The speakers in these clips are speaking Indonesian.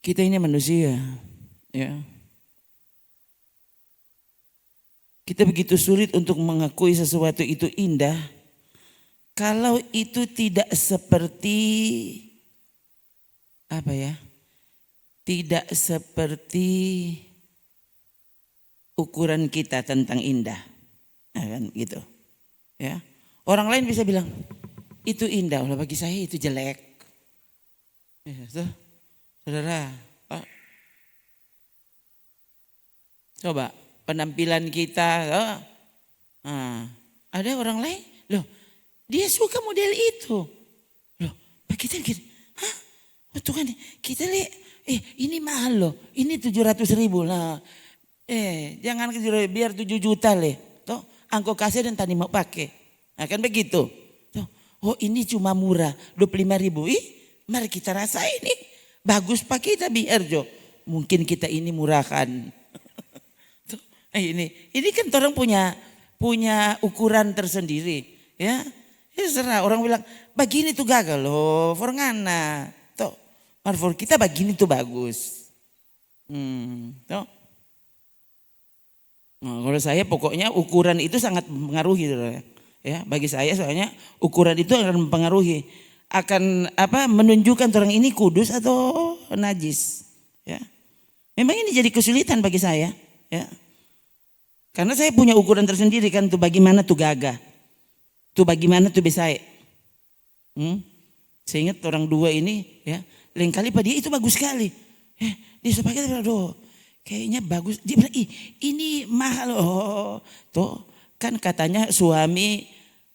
Kita ini manusia, ya. Kita begitu sulit untuk mengakui sesuatu itu indah kalau itu tidak seperti apa ya? Tidak seperti ukuran kita tentang indah. Nah, kan gitu. Ya. Orang lain bisa bilang itu indah, oleh bagi saya itu jelek. Ya, tuh. Saudara, coba penampilan kita, ada orang lain, loh dia suka model itu, loh kita gitu, Tuhan kita lihat, ini mahal loh, ini 700.000 lah, jangan biar 7 juta toh angko kasih dan tadi mau pakai, nah, kan begitu, toh, oh ini cuma murah 25.000, mari kita rasa ini. Bagus pak kita biar Jo. Mungkin kita ini murahkan. Ini kan orang punya ukuran tersendiri. Ya serah orang bilang begini tuh gagal loh. Forngana. Toh, for kita begini tuh bagus. Toh. Nah, kalau saya pokoknya ukuran itu sangat mempengaruhi. Ya, bagi saya soalnya ukuran itu akan mempengaruhi. Akan menunjukkan orang ini kudus atau najis, ya. Memang ini jadi kesulitan bagi saya, ya. Karena saya punya ukuran tersendiri kan tuh bagaimana tuh gagah, tuh bagaimana tuh besai. Saya ingat orang dua ini, ya, lain kali pada dia itu bagus sekali, dia sepakai aduh, kayaknya bagus, dia bilang ini mahal tuh kan katanya suami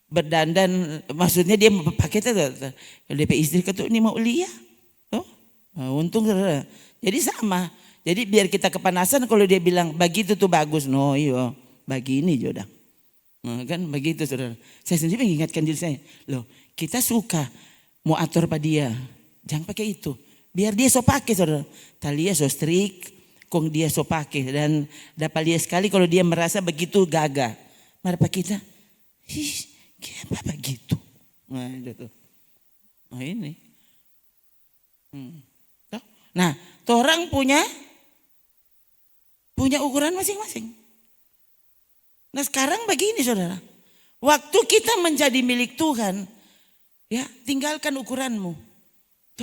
berdandan, maksudnya dia pakai itu DP istri kata ini mau lihat, untung saudara. Jadi sama, jadi biar kita kepanasan kalau dia bilang begitu tuh bagus, no iyo bagi ini jodoh, kan begitu saudara. Saya sendiri mengingatkan diri saya, loh kita suka mau atur pada dia, jangan pakai itu, biar dia so pakai saudara. Talia so strict, kong dia so pakai dan dapat lihat sekali kalau dia merasa begitu gagah, mari pak kita, apa begitu? Nah itu tuh. Nah ini. Nah, orang punya ukuran masing-masing. Nah sekarang begini saudara, waktu kita menjadi milik Tuhan, ya tinggalkan ukuranmu.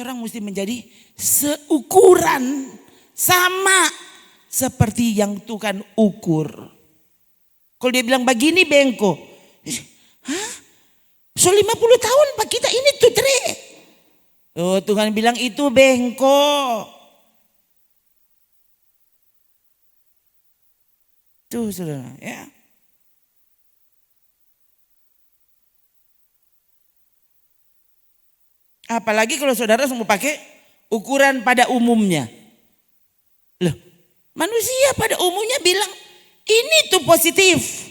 Orang mesti menjadi seukuran sama seperti yang Tuhan ukur. Kalau dia bilang begini bengko, so 50 tahun pak kita ini tuh tre. Oh Tuhan bilang itu bengkok. Tuh saudara ya. Apalagi kalau saudara mau pakai ukuran pada umumnya. Loh manusia pada umumnya bilang ini tuh positif.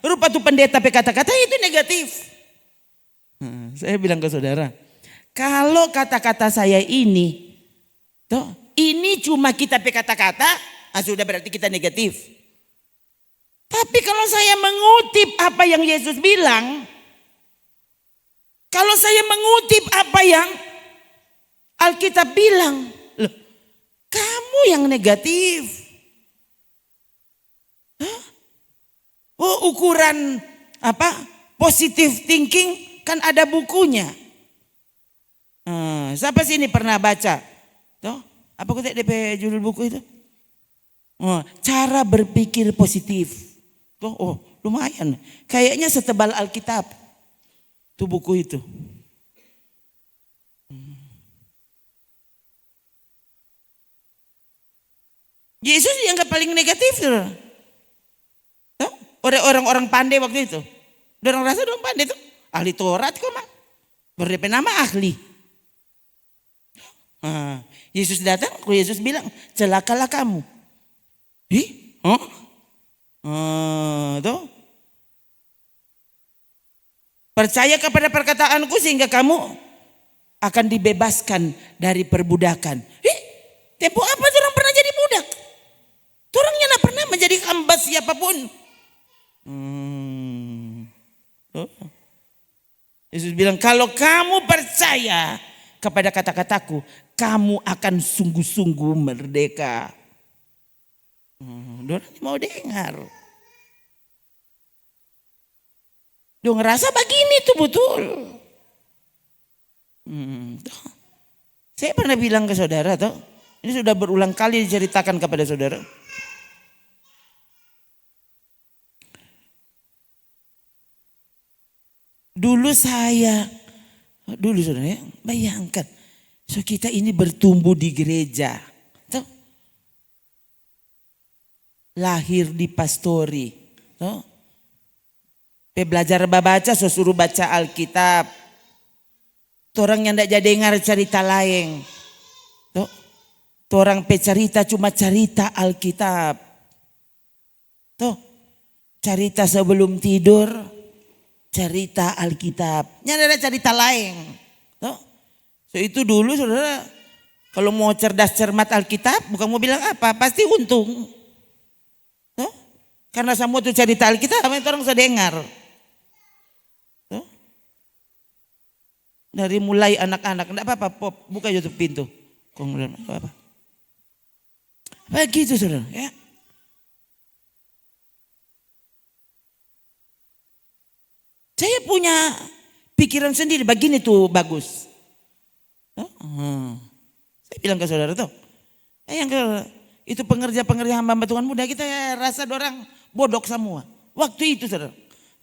Rupa tuh pendeta kata-kata itu negatif. Saya bilang ke saudara, kalau kata-kata saya ini, ini cuma kita kata-kata, sudah berarti kita negatif. Tapi kalau saya mengutip apa yang Yesus bilang, kalau saya mengutip apa yang Alkitab bilang, loh, kamu yang negatif. Oh ukuran positive thinking kan ada bukunya. Siapa sih ini pernah baca? Apa kata DP judul buku itu? Cara berpikir positif. Lumayan. Kayaknya setebal Alkitab. Itu buku itu. Yesus dianggap paling negatif. Orang-orang pandai waktu itu. Orang rasa dong pandai tuh. Ahli Taurat kok mah. Berdep nama ahli. Yesus datang, Yesus bilang, celakalah kamu. Tuh. Percaya kepada perkataanku sehingga kamu akan dibebaskan dari perbudakan. Tempo apa orang pernah jadi budak? Orangnya tidak pernah menjadi hamba siapapun. Yesus bilang kalau kamu percaya kepada kata-kataku, kamu akan sungguh-sungguh merdeka. Dorang mau dengar. Dia ngerasa begini tuh betul. Saya pernah bilang ke saudara toh, ini sudah berulang kali diceritakan kepada saudara. Dulu saudara ya, bayangkan, so kita ini bertumbuh di gereja, toh, lahir di pastori, toh, belajar baca, so suruh baca Alkitab, orang yang tidak jadi dengar cerita lain, toh, orang pecerita cuma cerita Alkitab, toh, cerita sebelum tidur. Cerita Alkitab, ini ada cerita lain. Tuh. So itu dulu saudara, kalau mau cerdas cermat Alkitab, bukan mau bilang apa, pasti untung. Tuh. Karena semua itu cerita Alkitab, itu orang bisa dengar. Tuh. Dari mulai anak-anak, enggak apa-apa, Pop, buka YouTube pintu. Kemudian apa-apa. Begitu saudara, ya. Saya punya pikiran sendiri, begini tuh bagus. Saya bilang ke saudara tuh, itu pengerja-pengerja hamba Tuhan muda kita ya rasa dorang bodok semua. Waktu itu saudara,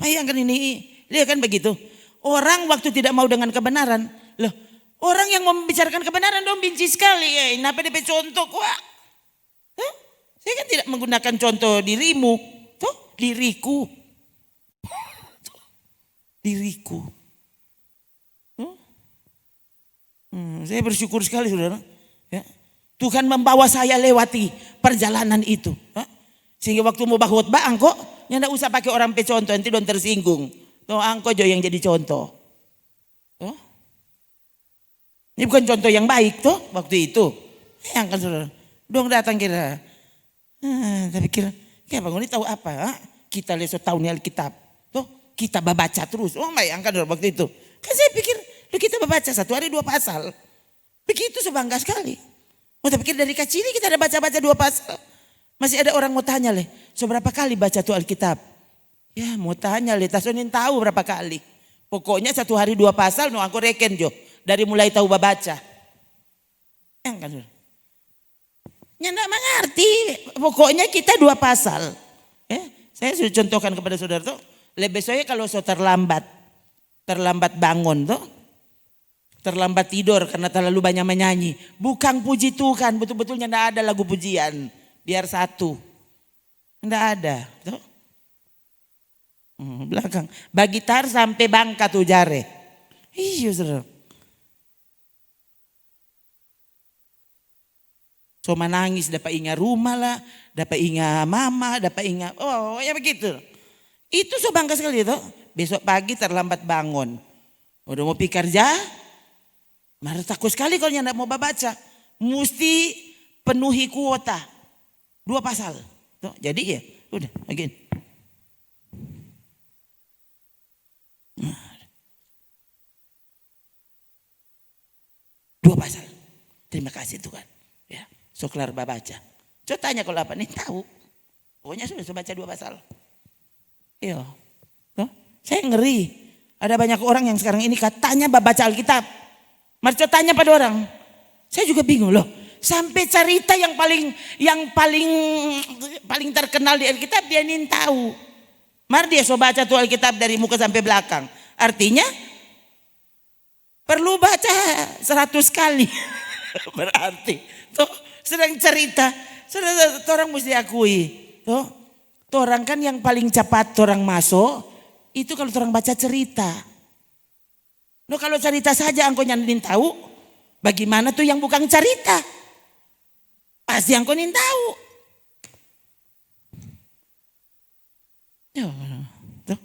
bayangkan ini, lihat kan begitu. Orang waktu tidak mau dengan kebenaran, loh orang yang membicarakan kebenaran dong benci sekali. Kenapa dia contoh kuat? Saya kan tidak menggunakan contoh dirimu, tuh diriku. Saya bersyukur sekali saudara. Ya. Tuhan membawa saya lewati perjalanan itu. Sehingga waktu mau khotbah angko, nggak usah pakai orang contoh, nanti don tersinggung. Tuh angko jo yang jadi contoh. Ini bukan contoh yang baik tuh waktu itu. Bayangkan saudara, dong datang kira. Tapi kira, kayak bangun ini tahu apa? Kita lihat tahun Alkitab. Kita baca terus. Oh bayangkan waktu itu. Kan saya pikir kita baca 1 hari 2 pasal. Begitu sebangga sekali. Oh tapi pikir dari kecil kita ada baca-baca 2 pasal. Masih ada orang mau tanya seberapa kali baca tuh Alkitab? Ya mau tanya tasonin tahu berapa kali. Pokoknya 1 hari 2 pasal no aku reken jo. Dari mulai tahu baca. Kan. Ya enggak mengerti. Pokoknya kita 2 pasal. Saya sudah contohkan kepada saudara tuh. Lebih saya kalau terlambat bangun tuh, terlambat tidur karena terlalu banyak menyanyi. Bukan puji Tuhan, betul-betulnya enggak ada lagu pujian. Biar satu, enggak ada. Tuh. Belakang, bagitar sampai Bangka tuh jare. Iya saudara. So menangis, dapat ingat rumah lah, dapat ingat mama, dapat ingat, ya begitu. Itu so bangga sekali itu. Besok pagi terlambat bangun. Udah mau pergi kerja. Marah takut sekali kalau tidak mau baca. Mesti penuhi kuota. 2 pasal. Tuh, jadi ya udah begini. 2 pasal. Terima kasih Tuhan. Ya, so kelar baca. Coba tanya kalau apa nih tahu. Pokoknya sudah baca 2 pasal. Iya, saya ngeri. Ada banyak orang yang sekarang ini katanya baca Alkitab. Mari tanya pada orang. Saya juga bingung loh. Sampai cerita yang paling terkenal di Alkitab dia ingin tahu. Mari dia baca tuh Alkitab dari muka sampai belakang. Artinya perlu baca 100 kali. Berarti tuh sedang cerita. Orang mesti akui. Orang kan yang paling cepat orang masuk itu kalau orang baca cerita. Kalau cerita saja angko nyanyin tahu, bagaimana tuh yang bukan cerita? Pasti angko nyanyin tahu. Tuh.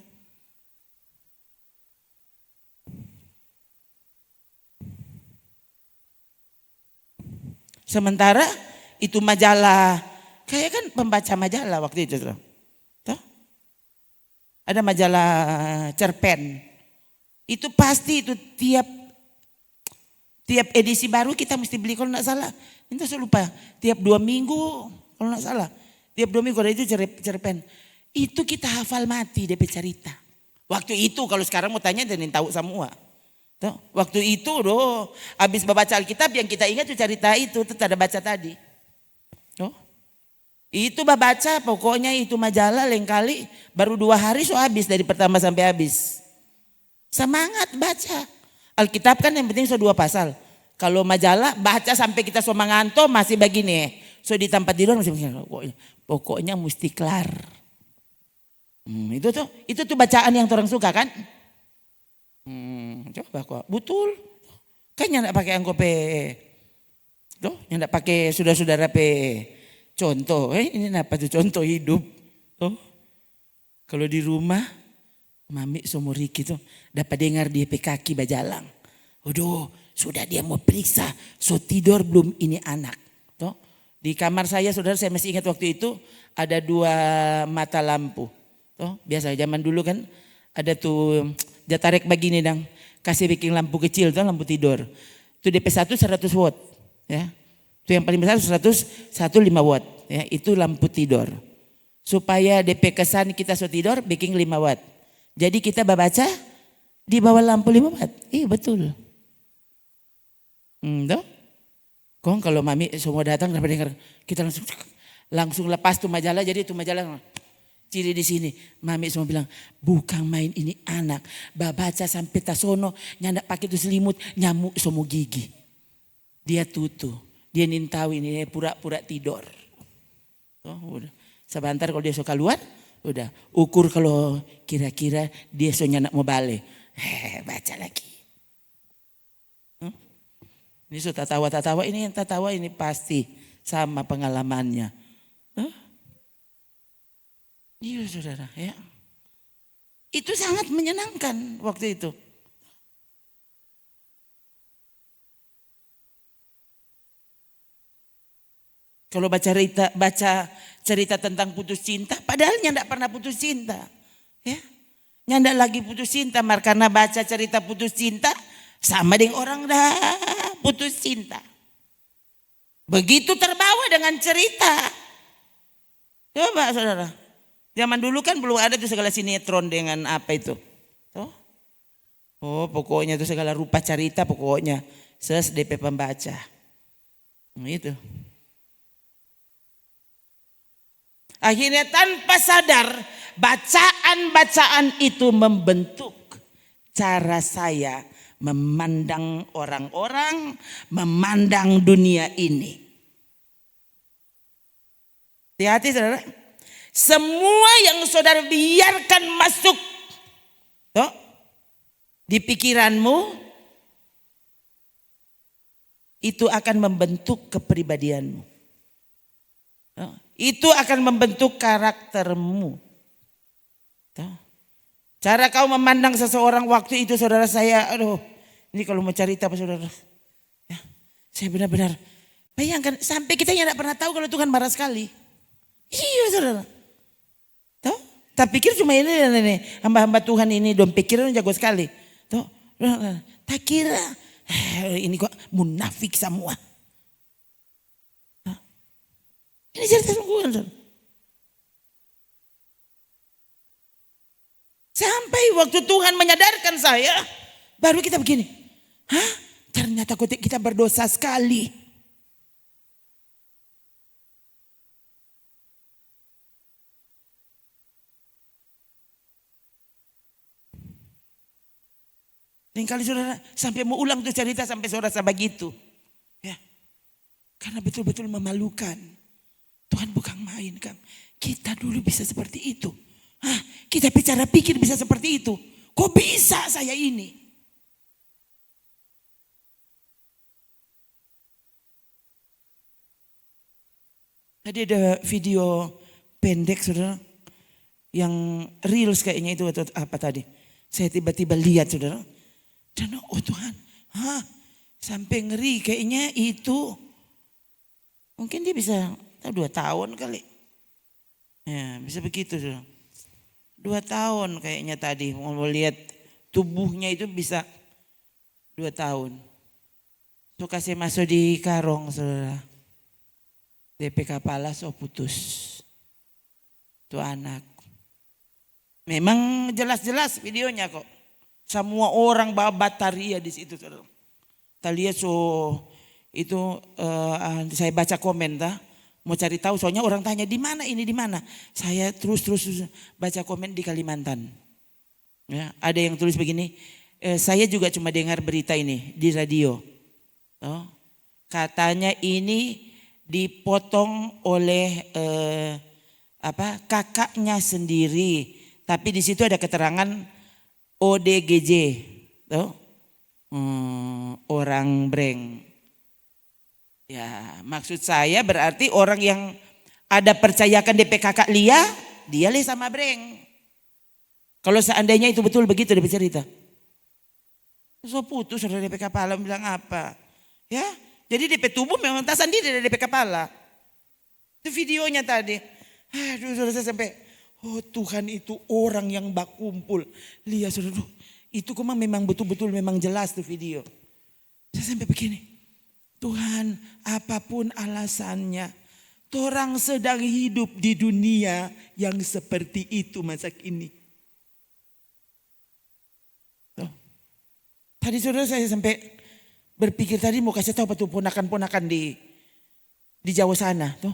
Sementara itu majalah, kayak kan pembaca majalah waktu itu tuh. Ada majalah cerpen. Itu pasti itu tiap Tiap edisi baru kita mesti beli kalau enggak salah. Itu saya lupa. Tiap 2 minggu kalau enggak salah. Tiap 2 minggu ada itu cerpen. Itu kita hafal mati DP cerita. Waktu itu kalau sekarang mau tanya dan tahu semua. Tuh, waktu itu habis membaca Alkitab yang kita ingat itu cerita itu ada baca tadi. Tuh. Itu baca pokoknya itu majalah lain kali baru 2 hari habis dari pertama sampai habis. Semangat baca. Alkitab kan yang penting 2 pasal. Kalau majalah baca sampai kita ngantuk masih begini. Di tempat tidur masih begini. Pokoknya mesti kelar. Itu tuh bacaan yang orang suka kan? Coba kok betul. Kan yang enggak pakai angkope. Tuh, yang enggak pakai saudara-saudara contoh. Ini apa tuh contoh hidup. Tuh. Kalau di rumah mami seumur Riki tuh dapat dengar dia kaki bajalang. Waduh, sudah dia mau periksa. Tidur belum ini anak. Tuh. Di kamar saya saudara saya masih ingat waktu itu ada 2 mata lampu. Tuh, biasa zaman dulu kan ada tuh jatarek begini dang. Kasih bikin lampu kecil tuh lampu tidur. Itu DP1 100 watt. Ya. Itu yang paling besar 105 watt. Ya, itu lampu tidur. Supaya DP kesan kita tidur bikin 5 watt. Jadi kita baca di bawah lampu 5 watt. Iya betul. Tuh. Kong kalau mami semua datang dapat dengar kita langsung lepas tuh majalah jadi itu majalah ciri di sini. Mami semua bilang bukan main ini anak. Baca sampai tasono nyandak pakai itu selimut nyamuk semua gigi. Dia tutup. Dia nintau ini pura-pura tidur. Oh, udah. Sebentar kalau dia suka keluar, udah. Ukur kalau kira-kira dia soalnya nak mau balik. Baca lagi. Ini sudah tawa-tawa ini yang tawa ini pasti sama pengalamannya. Iya saudara ya. Itu sangat menyenangkan waktu itu. Kalau baca cerita tentang putus cinta, padahal nyandak pernah putus cinta. Ya. Nyandak lagi putus cinta, karena baca cerita putus cinta sama dengan orang dah putus cinta. Begitu terbawa dengan cerita. Coba saudara. Zaman dulu kan belum ada tuh segala sinetron dengan apa itu. Oh pokoknya tuh segala rupa cerita pokoknya. DP pembaca. Itu. Akhirnya tanpa sadar bacaan-bacaan itu membentuk cara saya memandang orang-orang, memandang dunia ini. Hati-hati saudara. Semua yang saudara biarkan masuk di pikiranmu itu akan membentuk kepribadianmu. Itu akan membentuk karaktermu. Cara kau memandang seseorang waktu itu saudara saya, ini kalau mau cerita apa saudara. Ya, saya benar-benar bayangkan sampai kita yang tidak pernah tahu kalau Tuhan marah sekali. Iya saudara. Tuh, tak pikir cuma ini hamba-hamba Tuhan ini dong pikiran jago sekali. Tuh, tak kira ini kok munafik semua. Ini cerita sungguhan. Sampai waktu Tuhan menyadarkan saya, baru kita begini. Ternyata kita berdosa sekali. Lain kali saudara sampai mau ulang tuh cerita sampai saudara begitu. Ya. Karena betul-betul memalukan. Tuhan bukan main kan. Kita dulu bisa seperti itu. Kita bicara pikir bisa seperti itu. Kok bisa saya ini? Tadi ada video pendek saudara. Yang reels kayaknya itu atau apa tadi. Saya tiba-tiba lihat saudara. Dan Tuhan. Sampai ngeri kayaknya itu. Mungkin dia bisa 2 tahun kali. Ya bisa begitu saudara. 2 tahun kayaknya tadi mau lihat tubuhnya itu bisa 2 tahun. Tuh kasih masuk di karung saudara. DP kepala so putus. Tuh anak. Memang jelas-jelas videonya kok. Semua orang bawa bataria di situ saudara. Kita lihat itu saya baca komen mau cari tahu soalnya orang tanya di mana ini di mana. Saya terus baca komen di Kalimantan. Ya, ada yang tulis begini, saya juga cuma dengar berita ini di radio. Oh, katanya ini dipotong oleh kakaknya sendiri, tapi di situ ada keterangan ODGJ, orang breng. Ya, maksud saya berarti orang yang ada percayakan DP kakak Lia, dia sama breng. Kalau seandainya itu betul begitu DP cerita. So putus saudara DP kepala bilang apa? Ya, jadi DP tubuh memang tak sendiri dari DP kepala. Itu videonya tadi. Aduh saudara saya sampai, oh Tuhan itu orang yang bakumpul. Lihat saudara, itu memang betul-betul memang jelas tuh video. Saya sampai begini, Tuhan apapun alasannya, orang sedang hidup di dunia yang seperti itu masa kini. Tadi saudara saya sampai berpikir tadi mau kasih tahu betul ponakan-ponakan di Jawa sana. Tuh.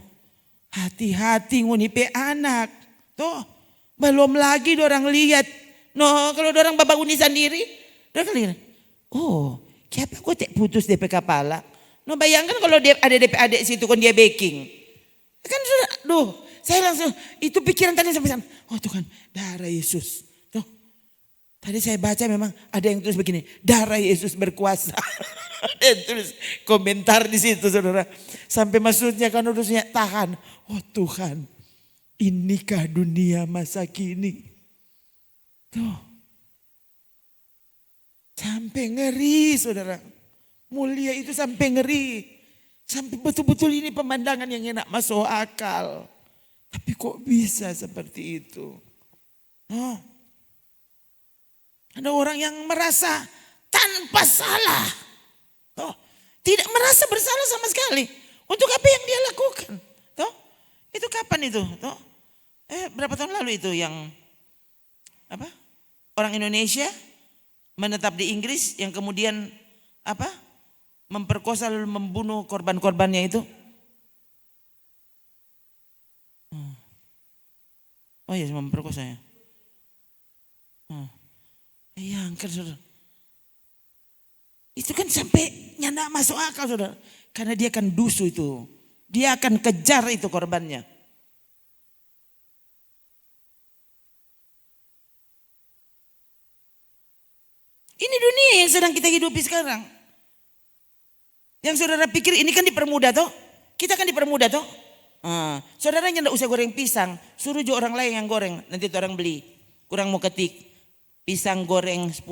Hati-hati ngunipe anak. Tuh. Belum lagi orang lihat. No, kalau orang babak uni sendiri. Orang lihat. Oh, siapa kok tak putus DP kepala. No, bayangkan kalau dia ada DP adik situ kan dia baking. Kan sudah, saya langsung itu pikiran tadi sampai sana. Oh Tuhan, darah Yesus. Tadi saya baca memang ada yang tulis begini, darah Yesus berkuasa. Ada yang tulis komentar di situ saudara. Sampai maksudnya kan urusnya tahan. Oh Tuhan, inikah dunia masa kini? Tuh. Sampai ngeri saudara. Mulia itu sampai ngeri. Sampai betul-betul ini pemandangan yang enak masuk akal. Tapi kok bisa seperti itu? Oh. Ada orang yang merasa tanpa salah. Toh, tidak merasa bersalah sama sekali. Untuk apa yang dia lakukan. Toh, itu kapan itu? Toh, berapa tahun lalu itu yang orang Indonesia menetap di Inggris yang kemudian memperkosa lalu membunuh korban-korbannya itu. Oh iya, memperkosa ya. Iya, saudara. Itu kan sampai nyana masuk akal saudara. Karena dia akan dusu itu. Dia akan kejar itu korbannya. Ini dunia yang sedang kita hidupi sekarang. Yang saudara pikir ini kan dipermudah toh. Kita kan dipermudah toh. Saudaranya enggak usah goreng pisang. Suruh juga orang lain yang goreng. Nanti orang beli. Kurang mau ketik. Pisang goreng 10.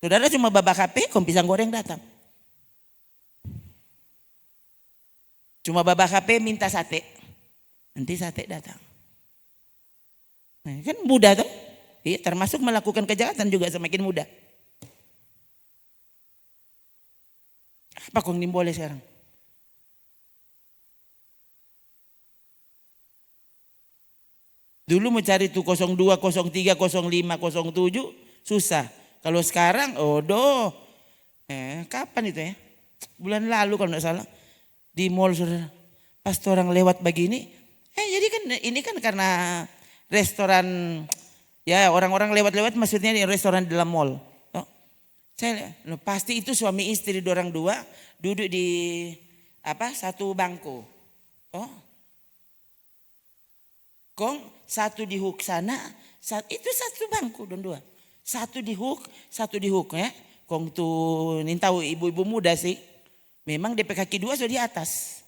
Saudara cuma babak HP, pisang goreng datang. Cuma babak HP minta sate. Nanti sate datang. Nah, kan mudah tuh. Iya, termasuk melakukan kejahatan juga semakin mudah. Apa kok ini boleh sekarang? Dulu mencari tuh 02, 03, 05, 07 susah. Kalau sekarang, kapan itu ya? Bulan lalu kalau enggak salah di mall saudara. Pas orang lewat begini, jadi kan ini kan karena restoran ya orang-orang lewat-lewat maksudnya di restoran di dalam mall. Saya pasti itu suami istri dorang dua duduk di satu bangku. Kong satu di hook sana, itu satu bangku dan dua. Satu di hook ya. Kong tuh tahu ibu-ibu muda sih. Memang DP kaki dua sudah di atas.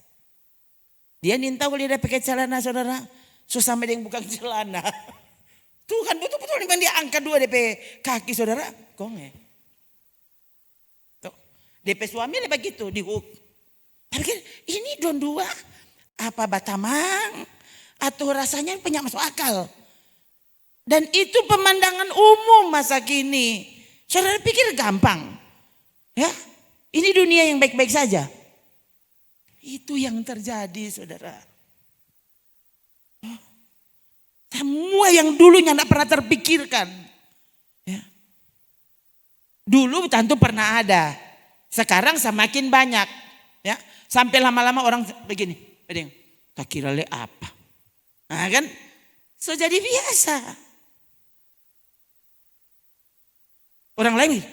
Dia tahu kalau dia pakai celana saudara. So sampai dia yang buka celana. Tuh kan betul-betul memang dia angkat dua DP kaki saudara. Kong ya. Tuh. DP suami dia begitu di hook. Tapi ini don dua. Apa batamang? Atau rasanya punya masuk akal. Dan itu pemandangan umum masa kini. Saudara pikir gampang. Ya, ini dunia yang baik-baik saja. Itu yang terjadi, saudara. Semua yang dulunya tidak pernah terpikirkan. Ya. Dulu tentu pernah ada. Sekarang semakin banyak. Ya. Sampai lama-lama orang begini. Tak kira le apa. Nah kan. So jadi biasa. Orang lain begini.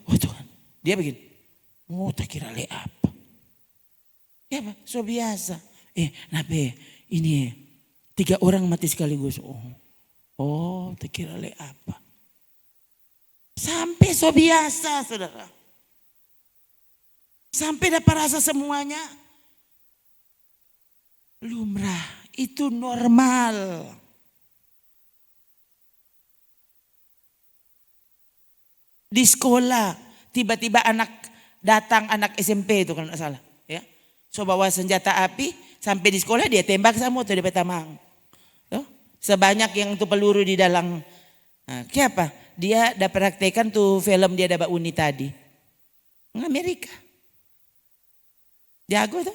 Oh Tuhan. Dia begini. Oh tak kira le apa. Ya Pak. So biasa. Nabe ini 3 orang mati sekaligus. Oh tak kira le apa. Sampai so biasa, saudara. Sampai dapat rasa semuanya lumrah, itu normal. Di sekolah tiba-tiba anak SMP itu kalau tidak salah, ya. So bawa senjata api sampai di sekolah dia tembak semua tuh di petamang. Sebanyak yang tuh peluru di dalam. Nah, kenapa? Dia dah praktekan tuh film dia dapat uni tadi. Amerika. Jago tuh.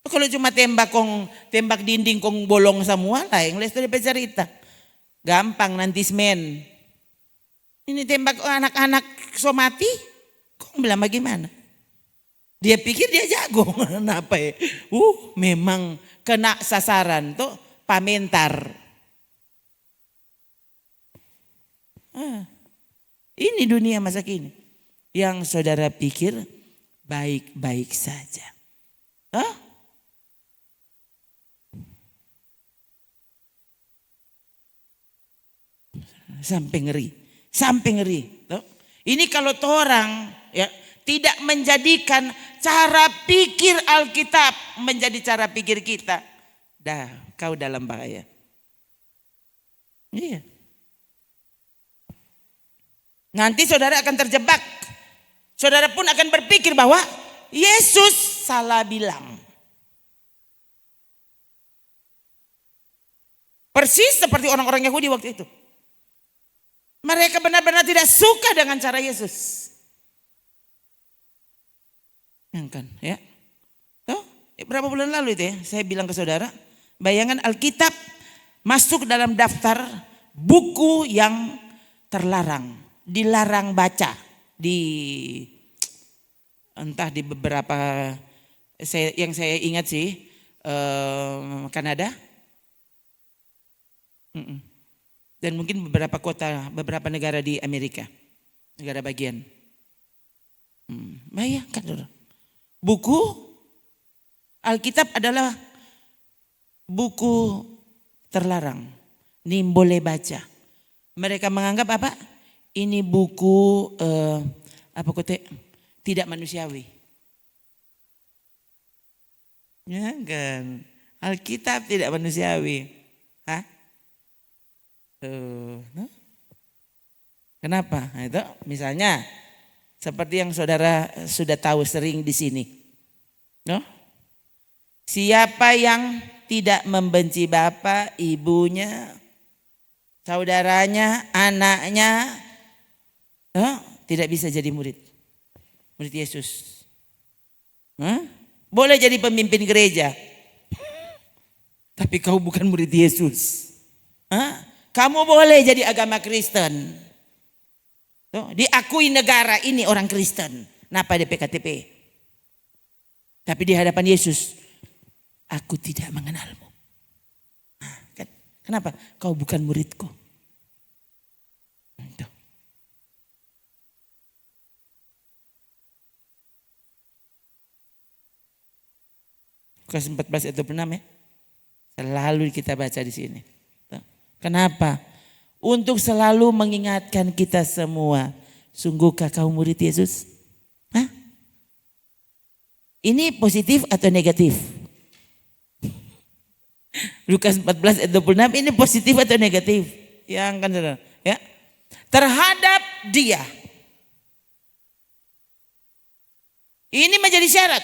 Kalau cuma tembak dinding kong bolong semua lah, yang les tuh dia cerita. Gampang nanti semen. Ini tembak anak-anak so mati, kong bilang bagaimana? Dia pikir dia jago. Kenapa ya? Memang kena sasaran tuh pamentar. Ini dunia masa kini. Yang saudara pikir baik-baik saja. Sampai ngeri. Ini kalau orang ya tidak menjadikan cara pikir Alkitab menjadi cara pikir kita. Kau dalam bahaya. Iya. Nanti saudara akan terjebak. Saudara pun akan berpikir bahwa Yesus salah bilang. Persis seperti orang-orang Yahudi waktu itu. Mereka benar-benar tidak suka dengan cara Yesus. Kan, ya. Berapa bulan lalu itu ya, saya bilang ke saudara, bayangan Alkitab masuk dalam daftar buku yang terlarang, dilarang baca entah di beberapa yang saya ingat sih Kanada dan mungkin beberapa kota, beberapa negara di Amerika, negara bagian. Bayangkan, buku Alkitab adalah buku terlarang, ini boleh baca. Mereka menganggap apa? Ini buku tidak manusiawi. Ya kan? Alkitab tidak manusiawi. Kenapa? Nah, itu misalnya seperti yang saudara sudah tahu sering di sini. Siapa yang tidak membenci bapak, ibunya, saudaranya, anaknya, tidak bisa jadi murid Yesus. Boleh jadi pemimpin gereja, tapi kau bukan murid Yesus. Kamu boleh jadi agama Kristen, diakui negara ini orang Kristen, napa di PKTP, tapi di hadapan Yesus, aku tidak mengenalmu. Kenapa? Kau bukan muridku. Lukas 14 ayat 26 ya. Selalu kita baca di sini. Kenapa? Untuk selalu mengingatkan kita semua. Sungguhkah kau murid Yesus? Ini positif atau negatif? Lukas 14 ayat 26 ini positif atau negatif? Yang kan saudara, ya. Terhadap dia. Ini menjadi syarat.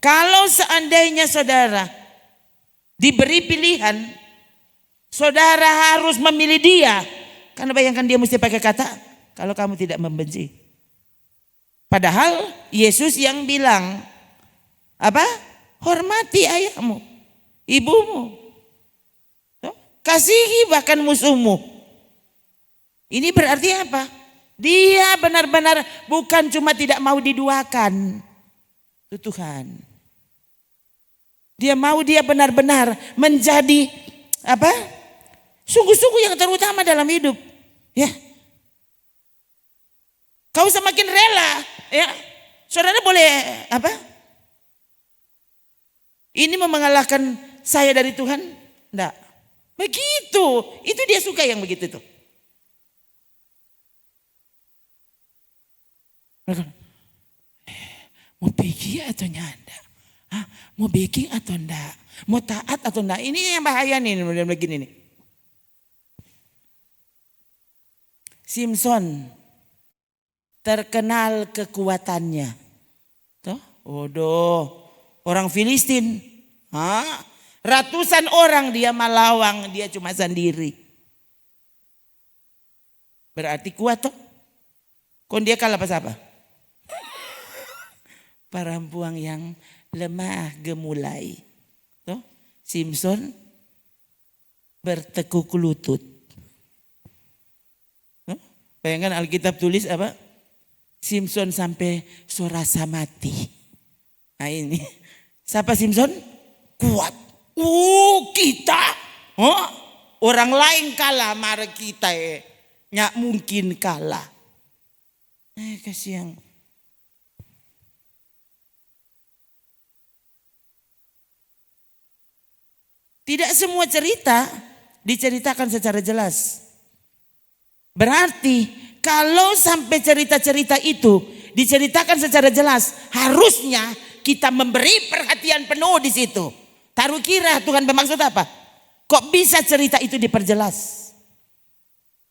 Kalau seandainya saudara diberi pilihan, saudara harus memilih dia Karena bayangkan dia mesti pakai kata, kalau kamu tidak membenci. Padahal Yesus yang bilang, apa? Hormati ayahmu, ibumu. Kasihi bahkan musuhmu. Ini berarti apa? Dia benar-benar bukan cuma tidak mau diduakan. Itu Tuhan. Dia mau dia benar-benar menjadi apa? Sungguh-sungguh yang terutama dalam hidup. Ya. Kau semakin rela, ya. Saudara boleh apa? Ini mengalahkan saya dari Tuhan? Enggak. Begitu. Itu dia suka yang begitu tuh. Mau pergi atau nyanda? Mau baking atau enggak? Mau taat atau enggak? Ini yang bahaya nih begini nih. Simpson terkenal kekuatannya. Tuh, orang Filistin. Ratusan orang dia melawang, dia cuma sendiri. Berarti kuat toh? Kon dia kalah pas apa? Perempuan yang lemah gemulai. Tuh, Simpson bertekuk lutut. Tuh, bayangkan Alkitab tulis apa? Simpson sampai sorasa mati. Nah ini. Siapa Simpson? Kuat. Kita. Orang lain kalah, mari kita nyak mungkin kalah. Kasihan. Tidak semua cerita diceritakan secara jelas. Berarti kalau sampai cerita-cerita itu diceritakan secara jelas, harusnya kita memberi perhatian penuh di situ. Taruh kira Tuhan bermaksud apa? Kok bisa cerita itu diperjelas?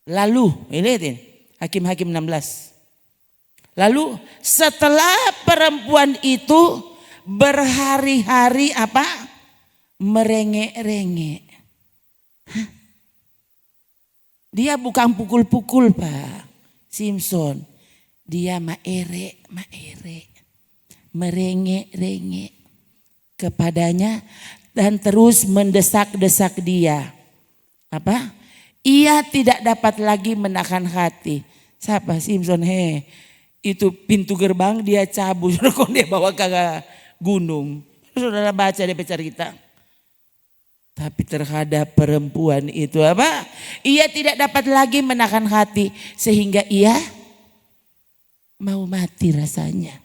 Lalu, lihatin Hakim-Hakim 16. Lalu setelah perempuan itu berhari-hari apa? Merengek-rengek. Dia bukan pukul-pukul Pak Simpson. Dia maerek. Merengek-rengek kepadanya dan terus mendesak-desak dia. Apa? Ia tidak dapat lagi menahan hati. Siapa? Simpson. Itu pintu gerbang dia cabut. Kok dia bawa ke gunung. Saudara baca dia cerita. Tapi terhadap perempuan itu apa? Ia tidak dapat lagi menahan hati. Sehingga ia mau mati rasanya.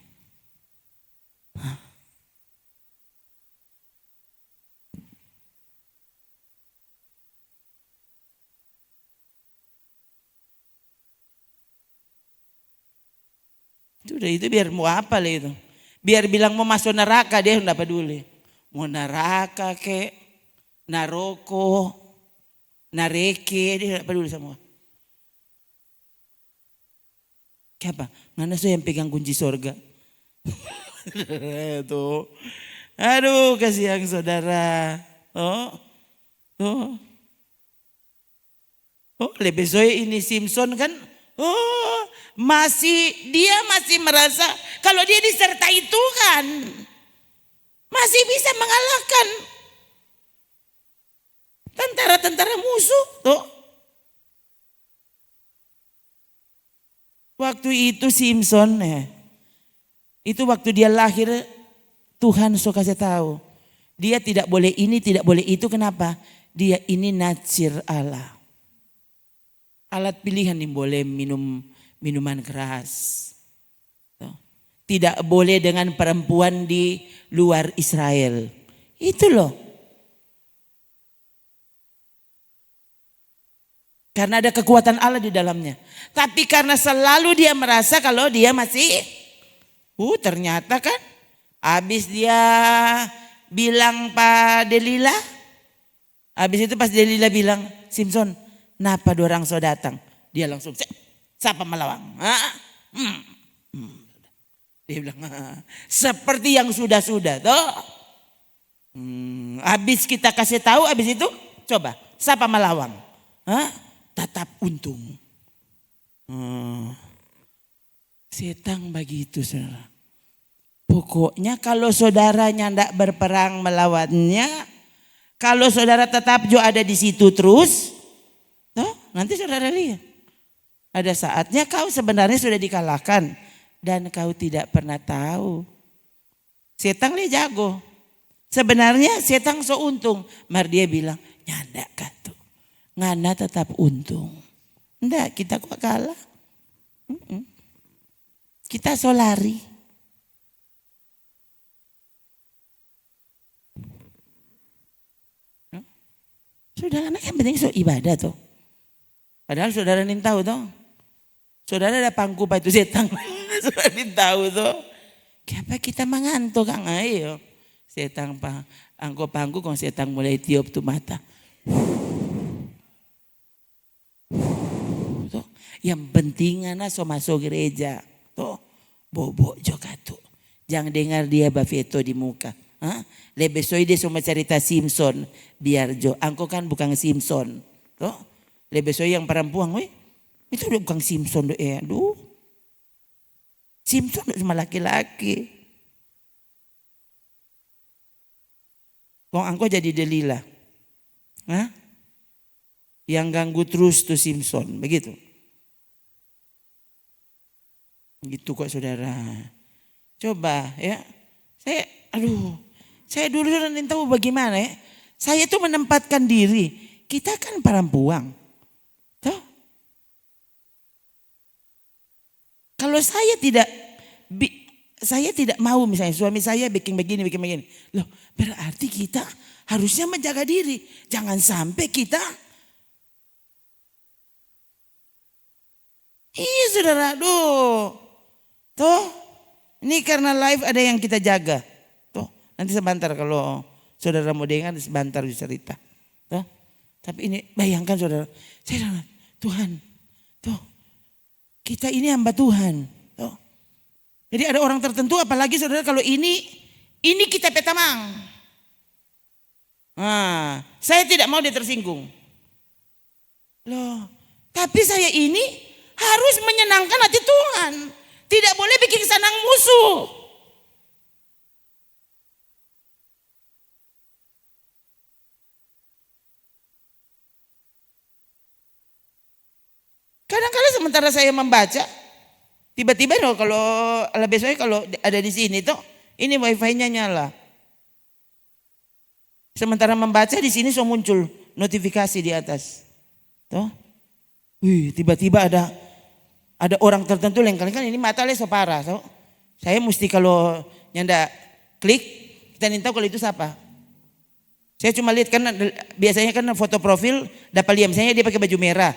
Itu biar mau apa lah itu. Biar bilang mau masuk neraka dia enggak peduli. Mau neraka kek, naroko, nareke dia enggak peduli semua. Siapa? Mana saya yang pegang kunci surga? Tuh. Aduh kasihan saudara. Lebih soe ini Simpson kan. Dia masih merasa kalau dia disertai Tuhan masih bisa mengalahkan tentara-tentara musuh. Tuh. Waktu itu Simpson itu waktu dia lahir Tuhan suka kasih tahu. Dia tidak boleh ini, tidak boleh itu. Kenapa? Dia ini natsir Allah. Alat pilihan yang boleh minum minuman keras. Tidak boleh dengan perempuan di luar Israel. Itu loh. Karena ada kekuatan Allah di dalamnya. Tapi karena selalu dia merasa kalau dia masih ternyata kan habis dia bilang Pak Delila. Habis itu pas Delila bilang, Simpson, kenapa dua orang so datang? Dia langsung, siapa melawang? Dia bilang, seperti yang sudah-sudah. Habis kita kasih tahu, habis itu coba, siapa melawang? Tetap untung. Setan begitu saudara. Pokoknya kalau saudaranya tidak berperang melawannya, kalau saudara tetap juga ada di situ terus, nanti saudara lihat. Ada saatnya kau sebenarnya sudah dikalahkan dan kau tidak pernah tahu. Setan dia jago. Sebenarnya setan so untung. Mar dia bilang, nyanda katu. Ngana tetap untung. Enggak, kita kok kalah. Kita so lari. Saudara anak yang penting so ibadah tuh. Padahal saudara ini tahu tuh. Saudara ada pangku pa itu setan. Saudara ini tahu tuh. Kenapa kita mengantuk Kang? Ayo. Setan pa. Angko pangku kong setan mulai tiup tuh mata. Tuh. Yang penting anak so masuk gereja. Tuh. Bobo juga tuh. Jangan dengar dia bafeto di muka. Lebih soy dia semua cerita Simpson biar jo. Angko kan bukan Simpson. Tuh. Lebih soy yang perempuan, weh. Itu udah bukan Simpson doh. Aduh. Simpson cuma laki-laki. Kong angko jadi Delila. Yang ganggu terus tuh Simpson, begitu. Gitu kok saudara. Coba ya. Saya dulu nanti tahu bagaimana ya. Saya tuh menempatkan diri. Kita kan perempuan. Tuh. Kalau saya tidak mau misalnya suami saya bikin begini. Loh berarti kita harusnya menjaga diri. Jangan sampai kita. Iya saudara, Tuh. Ini karena live ada yang kita jaga. Nanti sebentar kalau saudara mau dengar sebentar cerita. Tapi ini bayangkan saudara. Saya Tuhan. Kita ini hamba Tuhan. Jadi ada orang tertentu apalagi saudara kalau ini kita petamang. Saya tidak mau dia tersinggung. Loh, tapi saya ini harus menyenangkan hati Tuhan. Tidak boleh bikin senang musuh. Kadang-kadang sementara saya membaca, tiba-tiba kalau besoknya kalau ada di sini tuh, ini wifi-nya nyala. Sementara membaca di sini so muncul notifikasi di atas. Tuh. Tiba-tiba ada orang tertentu yang kali-kali ini mata so parah. So. Saya mesti kalau nyanda klik, kita tahu kalau itu siapa. Saya cuma lihat karena biasanya kan foto profil dapat lihat misalnya dia pakai baju merah.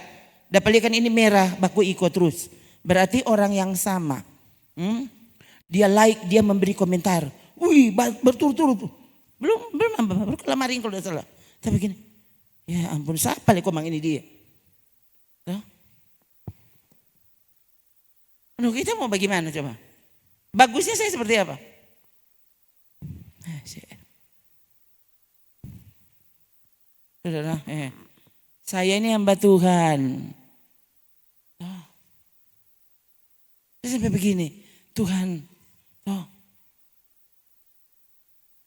Dapat lihat kan ini merah, baku ikut terus. Berarti orang yang sama. Dia like, dia memberi komentar. Berturut-turut. Belum kelamarin kalau tidak salah. Tapi begini, ya ampun siapa lagi komang ini dia. Kita mau bagaimana coba? Bagusnya saya seperti apa? Saudara, saya ini hamba Tuhan. Saya sampai begini, Tuhan,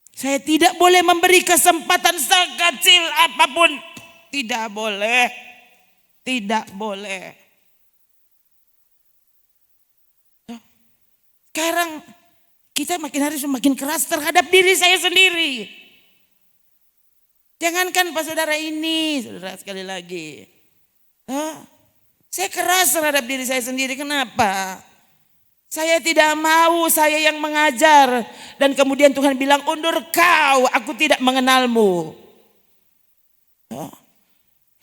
saya tidak boleh memberi kesempatan sekecil apapun. Tidak boleh. Sekarang kita makin hari semakin keras terhadap diri saya sendiri. Jangankan Pak Saudara ini, saudara sekali lagi. Saya keras terhadap diri saya sendiri, kenapa? Saya tidak mau saya yang mengajar. Dan kemudian Tuhan bilang, undur kau, aku tidak mengenalmu.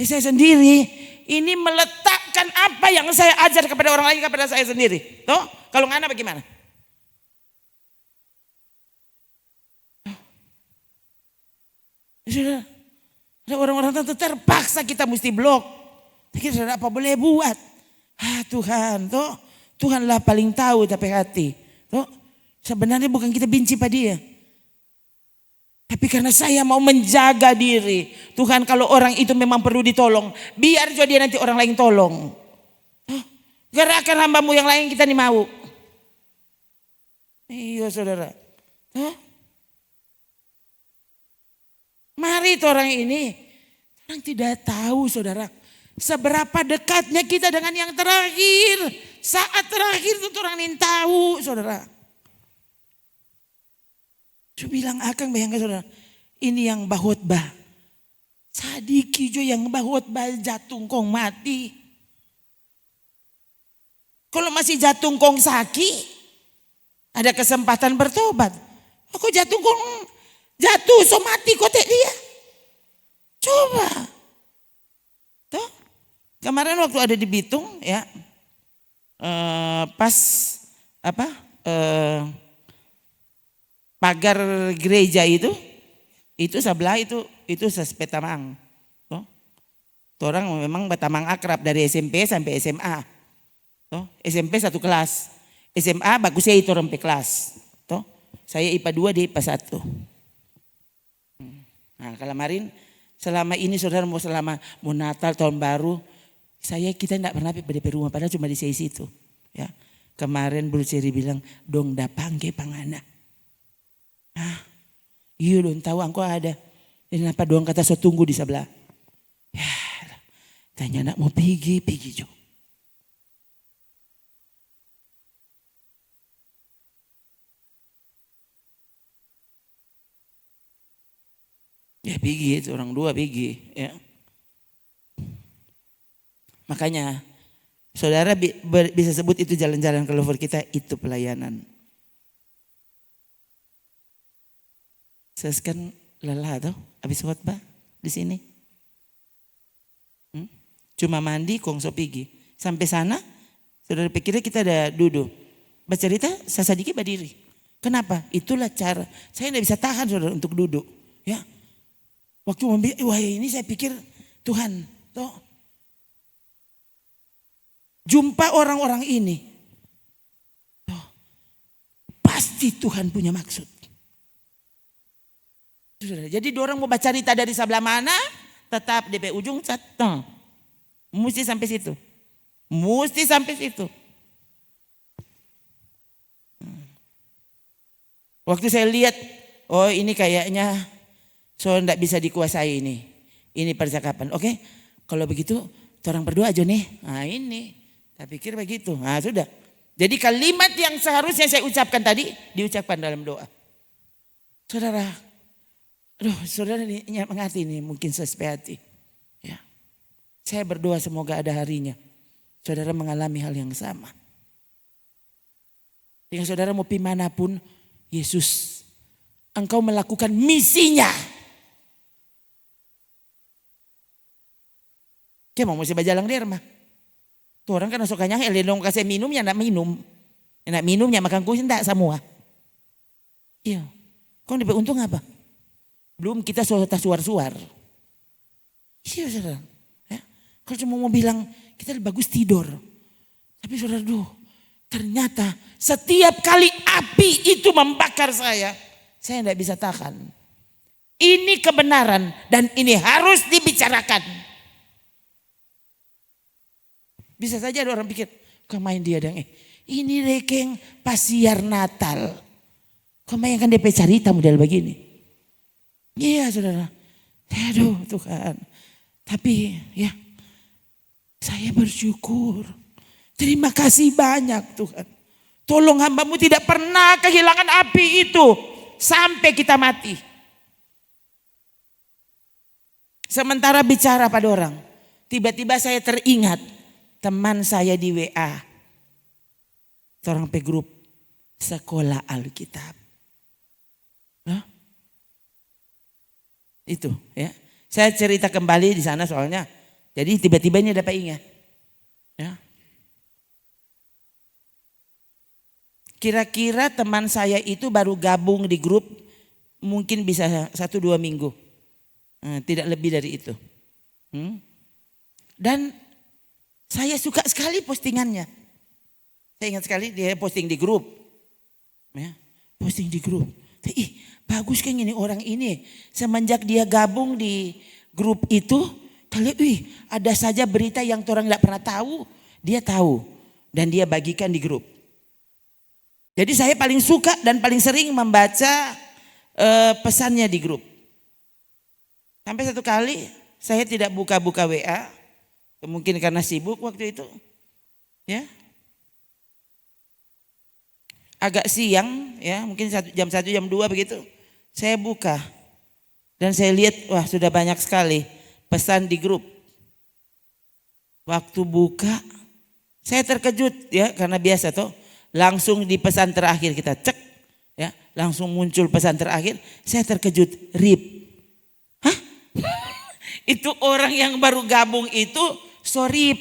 Saya sendiri ini meletakkan apa yang saya ajar kepada orang lain kepada saya sendiri. Kalau ngana bagaimana? Sudah, ada orang-orang terpaksa kita mesti blok. Tapi saudara apa boleh buat? Tuhan, Tuhanlah paling tahu tapi hati. Sebenarnya bukan kita benci pada dia. Tapi karena saya mau menjaga diri. Tuhan, kalau orang itu memang perlu ditolong, biar juga dia nanti orang lain tolong. Gerakan hambamu yang lain kita nih mau. Iya saudara. Mari itu orang ini. Orang tidak tahu saudara. Seberapa dekatnya kita dengan yang terakhir. Saat terakhir itu orang ini tahu saudara. Saya bilang akang bayangkan saudara. Ini yang bahotbah. Sadiki jo yang bahotbah jatung kong mati. Kalau masih jatung kong saki. Ada kesempatan bertobat. Aku jatuh kong. Jatuh so mati kotek dia. Coba. Tuh. Kemarin waktu ada di Bitung ya. Pas apa. Pagar gereja itu sebelah itu sepetamang. Tuh. Orang memang betamang akrab dari SMP sampai SMA. Tuh. SMP satu kelas. SMA bagusnya itu orang kelas. Tuh. Saya IPA 2 di IPA 1. Nah kalau kemarin selama ini saudara mau Natal tahun baru. Kita tidak pernah pergi di rumah padahal cuma di situ. Ya. Kemarin Bro Ceri bilang dong dapangke pangana. Iya dong tahu angko ada. Dan kenapa doang kata so tunggu di sebelah. Ya, tanya nak mau pergi jo. Ya pergi itu orang dua pergi ya. Makanya saudara bisa sebut itu jalan-jalan keluar kita itu pelayanan. Saya kan lelah tuh habis khotbah di sini. Cuma mandi kongso pergi. Sampai sana saudara pikirnya kita ada duduk. Bercerita saya sedikit berdiri. Kenapa? Itulah cara. Saya tidak bisa tahan saudara untuk duduk. Ya. Waktu wah ini saya pikir Tuhan. Tuh. Jumpa orang-orang ini. Tuh. Pasti Tuhan punya maksud. Jadi orang mau baca cerita dari sebelah mana, tetap DP ujung catang. Mesti sampai situ. Mesti sampai situ. Waktu saya lihat, oh ini kayaknya so enggak bisa dikuasai ini. Ini percakapan. Oke, kalau begitu orang berdua aja nih. Nah ini, saya pikir begitu. Nah sudah. Jadi kalimat yang seharusnya saya ucapkan tadi, diucapkan dalam doa. Saudara, saudara ini mengerti nih mungkin sesuai ya. Saya berdoa semoga ada harinya saudara mengalami hal yang sama. Dengan saudara mau pergi manapun, Yesus, engkau melakukan misinya. Kayak mau mesti bajalang di rumah. Tuh orang kan sukanya elendong kasih minum ya nak minum. Nak minumnya makan kucing tak semua. Iya. Kau dapat untung apa? Belum kita suar-suar. Iya saudara. Ya. Kalau cuma mau bilang kita bagus tidur. Tapi saudara ternyata setiap kali api itu membakar saya tidak bisa tahan. Ini kebenaran dan ini harus dibicarakan. Bisa saja ada orang pikir, kemain dia dong ini rekeng pasiar Natal. Kemain kan DP cerita model begini. Iya saudara. Aduh Tuhan. Tapi ya saya bersyukur. Terima kasih banyak Tuhan. Tolong hambamu tidak pernah kehilangan api itu. Sampai kita mati. Sementara bicara pada orang. Tiba-tiba saya teringat. Teman saya di WA. Seorang grup sekolah Alkitab. Hah? Itu ya. Saya cerita kembali di sana soalnya. Jadi tiba-tiba ini dapat ingat. Ya. Kira-kira teman saya itu baru gabung di grup mungkin bisa 1-2 minggu. Tidak lebih dari itu. Dan saya suka sekali postingannya. Saya ingat sekali dia posting di grup. Ya, posting di grup. Ih, bagus kan ini orang ini. Semenjak dia gabung di grup itu, kali ada saja berita yang orang tidak pernah tahu, dia tahu dan dia bagikan di grup. Jadi saya paling suka dan paling sering membaca pesannya di grup. Sampai satu kali saya tidak buka-buka WA, mungkin karena sibuk waktu itu. Ya. Agak siang ya, mungkin jam 1 jam 2 begitu. Saya buka dan saya lihat wah sudah banyak sekali pesan di grup. Waktu buka saya terkejut ya, karena biasa toh langsung di pesan terakhir kita cek ya, langsung muncul pesan terakhir. Saya terkejut, RIP. Hah? Itu orang yang baru gabung itu sorip.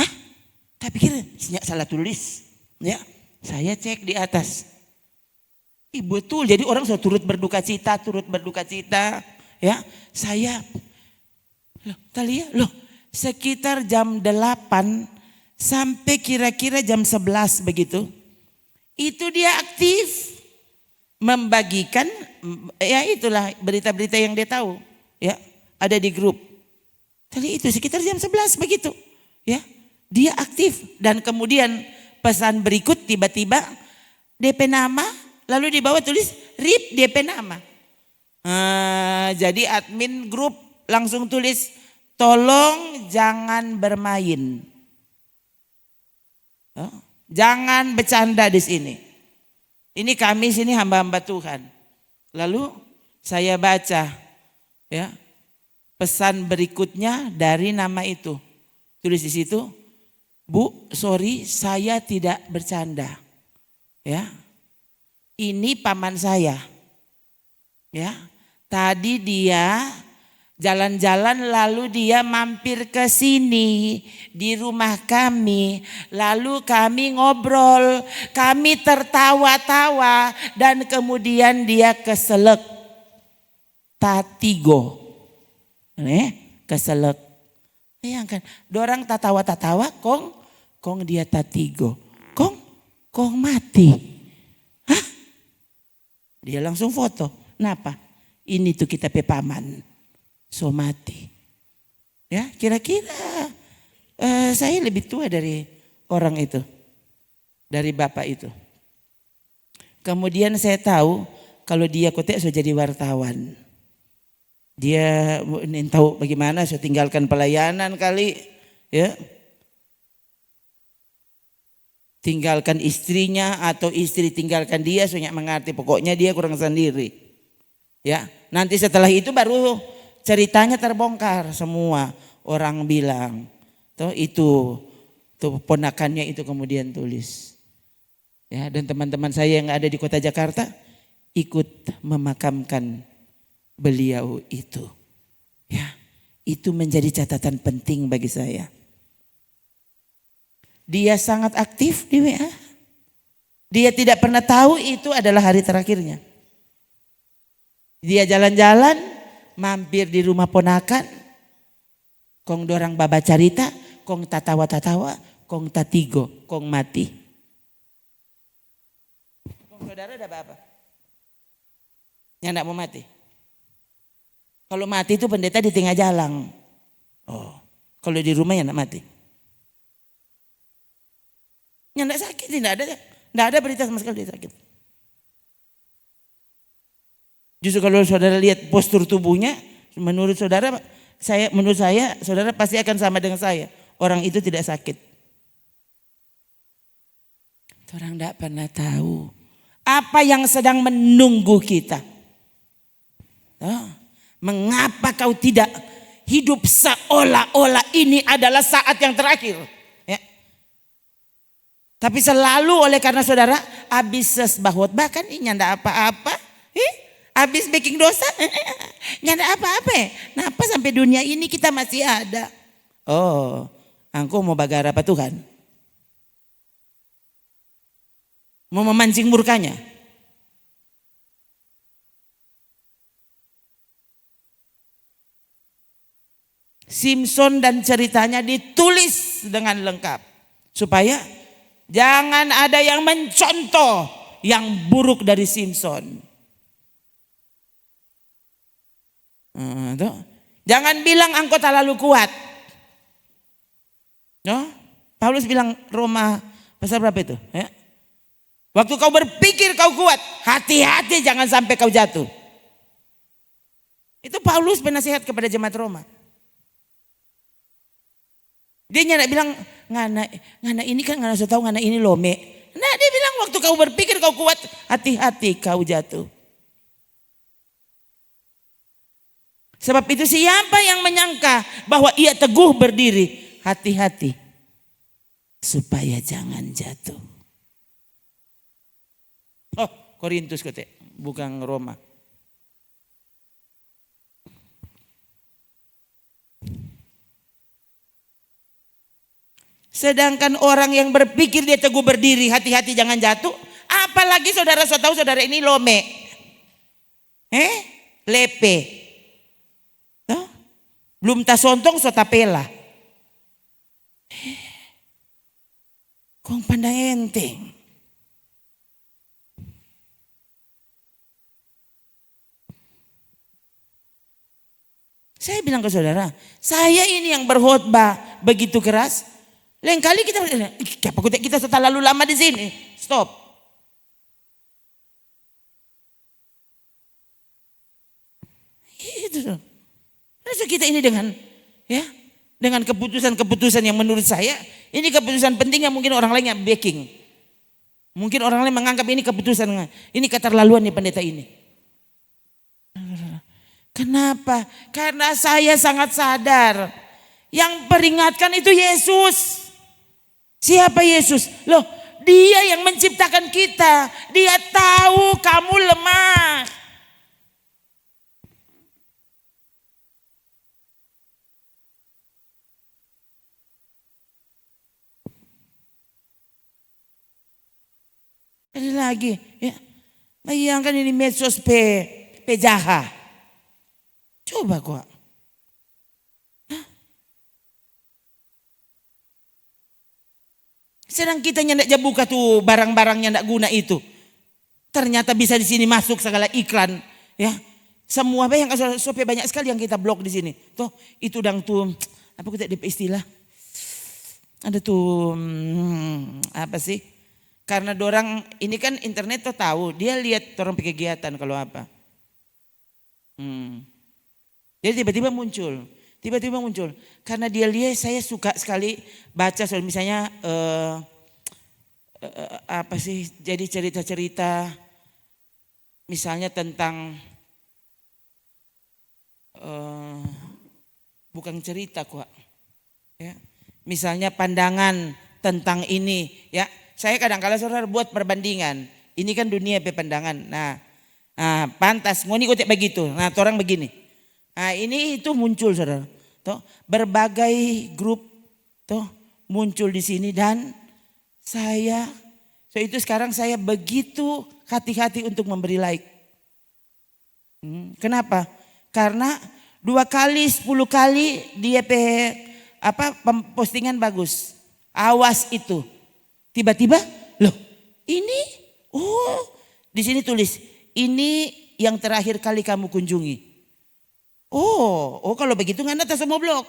Hah? Tapi pikir salah tulis ya. Saya cek di atas. Betul, jadi orang sudah turut berduka cita ya. Saya loh, sekitar jam 8 sampai kira-kira jam 11 begitu. Itu dia aktif membagikan ya itulah berita-berita yang dia tahu ya, ada di grup. Tadi itu sekitar jam 11 begitu ya. Dia aktif dan kemudian pesan berikut tiba-tiba DP nama, lalu di bawah tulis RIP DP nama. Jadi admin grup langsung tulis tolong jangan bermain. Jangan bercanda di sini. Ini kami sini hamba-hamba Tuhan. Lalu saya baca ya pesan berikutnya dari nama itu. Tulis di situ, Bu, sorry saya tidak bercanda. Ya. Ini paman saya. Ya. Tadi dia jalan-jalan lalu dia mampir ke sini di rumah kami. Lalu kami ngobrol, kami tertawa-tawa dan kemudian dia keselek. Tatigo. Keselek. Bayangkan, dorang tatawa-tatawa kong dia tatigo. Kong mati. Hah? Dia langsung foto. Kenapa? Ini tuh kita pepaman. So mati. Ya, kira-kira saya lebih tua dari orang itu. Dari bapak itu. Kemudian saya tahu kalau dia kotek sudah jadi wartawan. Dia ingin tahu bagaimana saya tinggalkan pelayanan kali ya. Tinggalkan istrinya atau istri tinggalkan dia, saya mengerti, pokoknya dia kurang sendiri. Ya, nanti setelah itu baru ceritanya terbongkar semua. Orang bilang, tuh ponakannya itu kemudian tulis. Ya, dan teman-teman saya yang ada di kota Jakarta ikut memakamkan beliau itu. Ya, itu menjadi catatan penting bagi saya. Dia sangat aktif di WA. Dia tidak pernah tahu itu adalah hari terakhirnya. Dia jalan-jalan, mampir di rumah ponakan. Kong dorang baba carita, kong tatawa-tatawa, kong tatigo, kong mati. Kong saudara ada apa? Yang tidak mau mati? Kalau mati itu pendeta di tengah jalan. Oh, kalau di rumah yang tidak mati. Yang tidak sakit, tidak ada berita sama sekali dia sakit. Justru kalau saudara lihat postur tubuhnya, menurut saya, saudara pasti akan sama dengan saya. Orang itu tidak sakit. Orang tidak pernah tahu apa yang sedang menunggu kita. Mengapa kau tidak hidup seolah-olah ini adalah saat yang terakhir? Ya. Tapi selalu oleh karena saudara habis sesbahot, bahkan ini nyanda apa-apa, habis bikin dosa, nyanda apa-apa. Kenapa sampai dunia ini kita masih ada? Oh, engkau mau bagar apa Tuhan? Mau memancing murkanya? Simpson dan ceritanya ditulis dengan lengkap supaya jangan ada yang mencontoh yang buruk dari Simpson. Jangan bilang engkau terlalu kuat. No? Paulus bilang Roma pasal berapa itu? Ya? Waktu kau berpikir kau kuat, hati-hati jangan sampai kau jatuh. Itu Paulus penasihat kepada jemaat Roma. Dia nggak bilang ngana ini kan ngana tahu ngana ini lome. Nah dia bilang waktu kau berpikir kau kuat, hati-hati kau jatuh. Sebab itu siapa yang menyangka bahwa ia teguh berdiri, hati-hati supaya jangan jatuh. Oh, Korintus kote, bukan Roma. Sedangkan orang yang berpikir dia teguh berdiri, hati-hati jangan jatuh. Apalagi saudara tahu saudara ini lome. Lepe. Belum tasontong so tapela. Kong pandang enteng. Saya bilang ke saudara, saya ini yang berkhotbah begitu keras. Lain kali kita sudah lalu lama di sini. Stop. Itu. Masa kita ini dengan keputusan yang menurut saya ini keputusan penting yang mungkin orang lain yang backing. Mungkin orang lain menganggap ini keputusan, ini keterlaluan nih pendeta ini. Kenapa? Karena saya sangat sadar yang peringatkan itu Yesus. Siapa Yesus? Loh, Dia yang menciptakan kita. Dia tahu kamu lemah. Ada lagi, ya. Bayangkan ini medsos pejaha. Coba kok. Sedang kita nyendak buka tuh barang-barangnya ndak guna itu. Ternyata bisa di sini masuk segala iklan, ya. Semua yang sampai banyak sekali yang kita blok di sini. Tuh, itu dang tuh apa kita DP istilah? Ada tuh apa sih? Karena dorang ini kan internet tuh tahu, dia lihat orang kegiatan kalau apa. Jadi tiba-tiba muncul. Karena dia lihat saya suka sekali baca soal misalnya apa sih? Jadi cerita-cerita misalnya tentang bukan cerita kok. Ya. Misalnya pandangan tentang ini, ya. Saya kadang-kala saudara buat perbandingan. Ini kan dunia pandangan. Nah, pantas ngoni kotek begitu. Nah, orang begini. Nah, ini itu muncul saudara. Toh, berbagai grup toh muncul di sini dan itu sekarang saya begitu hati-hati untuk memberi like. Kenapa? Karena 2 kali, 10 kali dia postingan bagus. Awas itu. Tiba-tiba, loh ini, di sini tulis, ini yang terakhir kali kamu kunjungi. Kalau begitu nggak semua blok.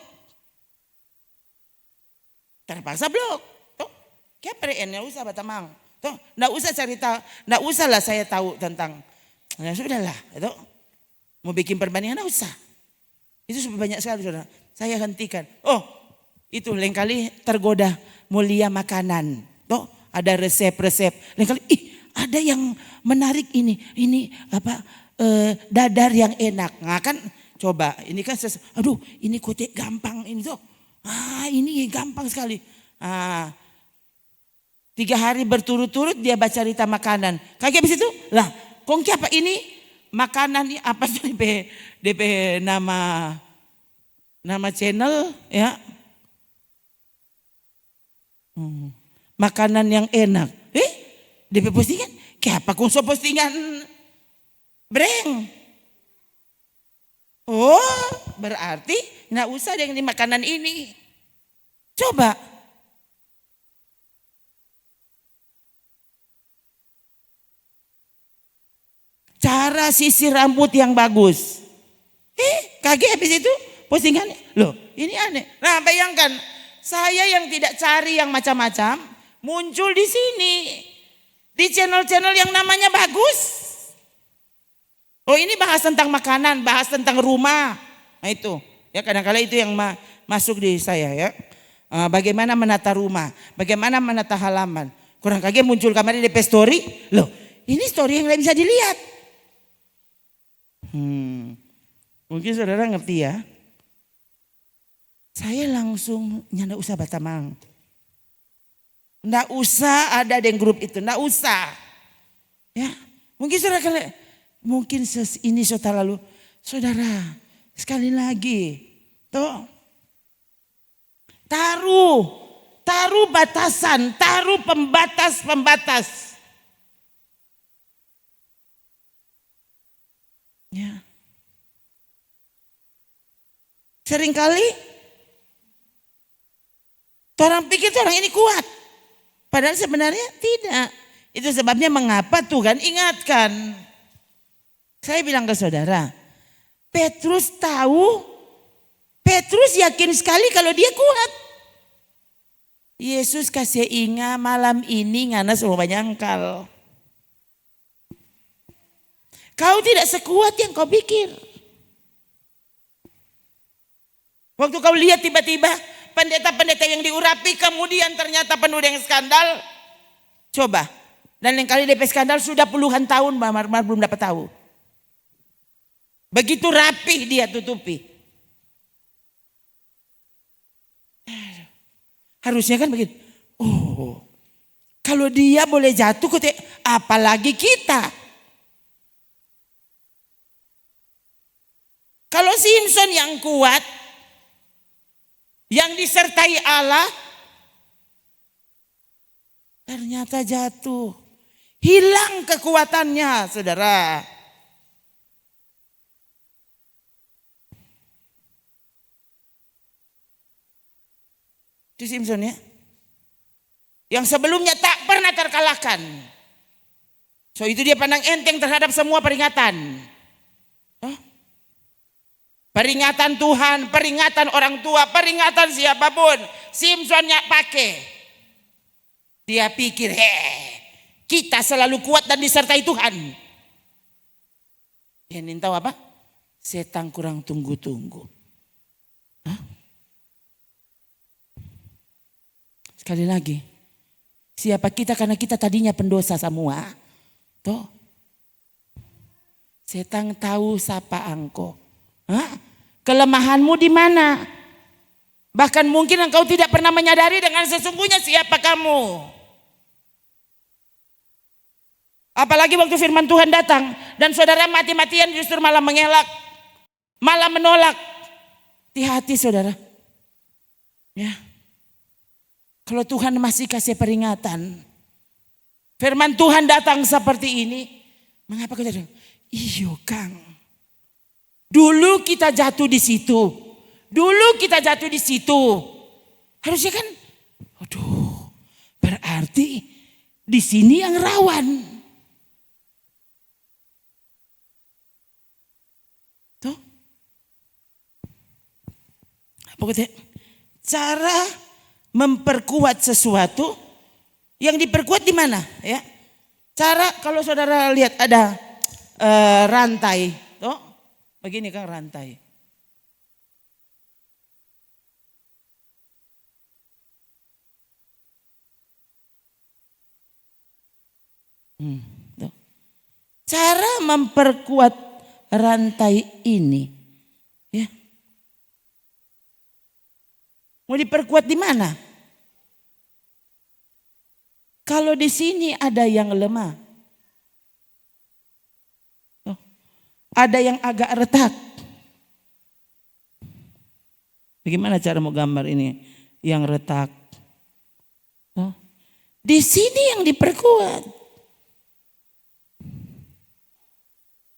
Terpaksa blok. Toh, kayak nggak usah batamang. Toh, nggak usah cerita, nggak usahlah saya tahu tentang. Ya sudahlah, itu mau bikin perbandingan nggak usah. Itu sudah banyak sekali saudara. Saya hentikan. Itu lain kali tergoda mulia makanan. Toh ada resep-resep. Lain kali ada yang menarik ini dadar yang enak. Nah kan coba ini kan ini kotek gampang ini tuh. Ini gampang sekali. 3 hari berturut-turut dia baca cerita makanan. Kayak habis itu lah, kong apa ini makanan ini apa sih DP nama channel ya. Makanan yang enak. DP postingan. Kayak apa kong so postingan breng. Berarti nggak usah yang di makanan ini. Coba. cara sisir rambut yang bagus. Kaget habis itu postingannya. Loh, ini aneh. Nah, bayangkan saya yang tidak cari yang macam-macam muncul di sini. Di channel-channel yang namanya bagus. Oh, ini bahas tentang makanan, bahas tentang rumah. Nah itu, ya kadang-kadang itu yang masuk di saya ya. Bagaimana menata rumah, bagaimana menata halaman. Kurang kaget muncul kemarin di story. Loh, ini story yang tidak bisa dilihat. Mungkin saudara ngerti ya. Saya langsung nyanda usah batamang. Nggak usah ada di grup itu, nggak usah. Ya, mungkin saudara mungkin ini saudara lalu, saudara sekali lagi, toh taruh batasan, taruh pembatas. Ya. Seringkali orang pikir orang ini kuat. Padahal sebenarnya tidak. Itu sebabnya mengapa Tuhan ingatkan. Saya bilang ke saudara, Petrus yakin sekali kalau dia kuat. Yesus kasih ingat malam ini ngana semua nyangkal. Kau tidak sekuat yang kau pikir. Waktu kau lihat tiba-tiba pendeta-pendeta yang diurapi kemudian ternyata penuh dengan skandal. Coba. Dan yang kali DP skandal sudah puluhan tahun belum dapat tahu. Begitu rapih dia tutupi. Harusnya kan begitu. Oh, kalau dia boleh jatuh, apalagi kita. Kalau Simpson yang kuat, yang disertai Allah, ternyata jatuh. Hilang kekuatannya, saudara. Itu Simpson ya. Yang sebelumnya tak pernah terkalahkan. So itu dia pandang enteng terhadap semua peringatan. Peringatan Tuhan, peringatan orang tua, peringatan siapapun. Simpsonnya pakai. Dia pikir, kita selalu kuat dan disertai Tuhan. Dia ingin tahu apa? Setan kurang tunggu-tunggu. Sekali lagi, siapa kita karena kita tadinya pendosa semua. Toh, setan tahu siapa engkau. Kelemahanmu di mana? Bahkan mungkin engkau tidak pernah menyadari dengan sesungguhnya siapa kamu. Apalagi waktu firman Tuhan datang dan saudara mati-matian justru malah mengelak, malah menolak. Hati-hati saudara. Ya. Kalau Tuhan masih kasih peringatan, firman Tuhan datang seperti ini, mengapa kita bilang, iyo Kang, dulu kita jatuh di situ, harusnya kan, aduh, berarti di sini yang rawan, tuh, pokoknya cara memperkuat sesuatu yang diperkuat di mana ya? Cara kalau saudara lihat ada rantai, toh begini kan rantai. Toh. Cara memperkuat rantai ini, ya. Mau diperkuat di mana? Kalau di sini ada yang lemah. Ada yang agak retak. Bagaimana cara mau gambar ini? Yang retak. Di sini yang diperkuat.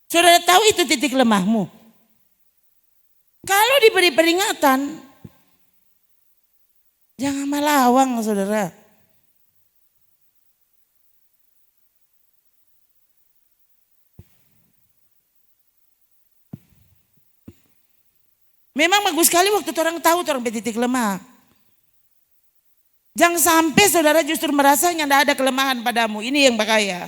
Saudara tahu itu titik lemahmu. Kalau diberi peringatan, jangan melawang saudara. Memang bagus sekali waktu orang tahu orang titik lemah. Jangan sampai saudara justru merasa yang tidak ada kelemahan padamu. Ini yang bahaya.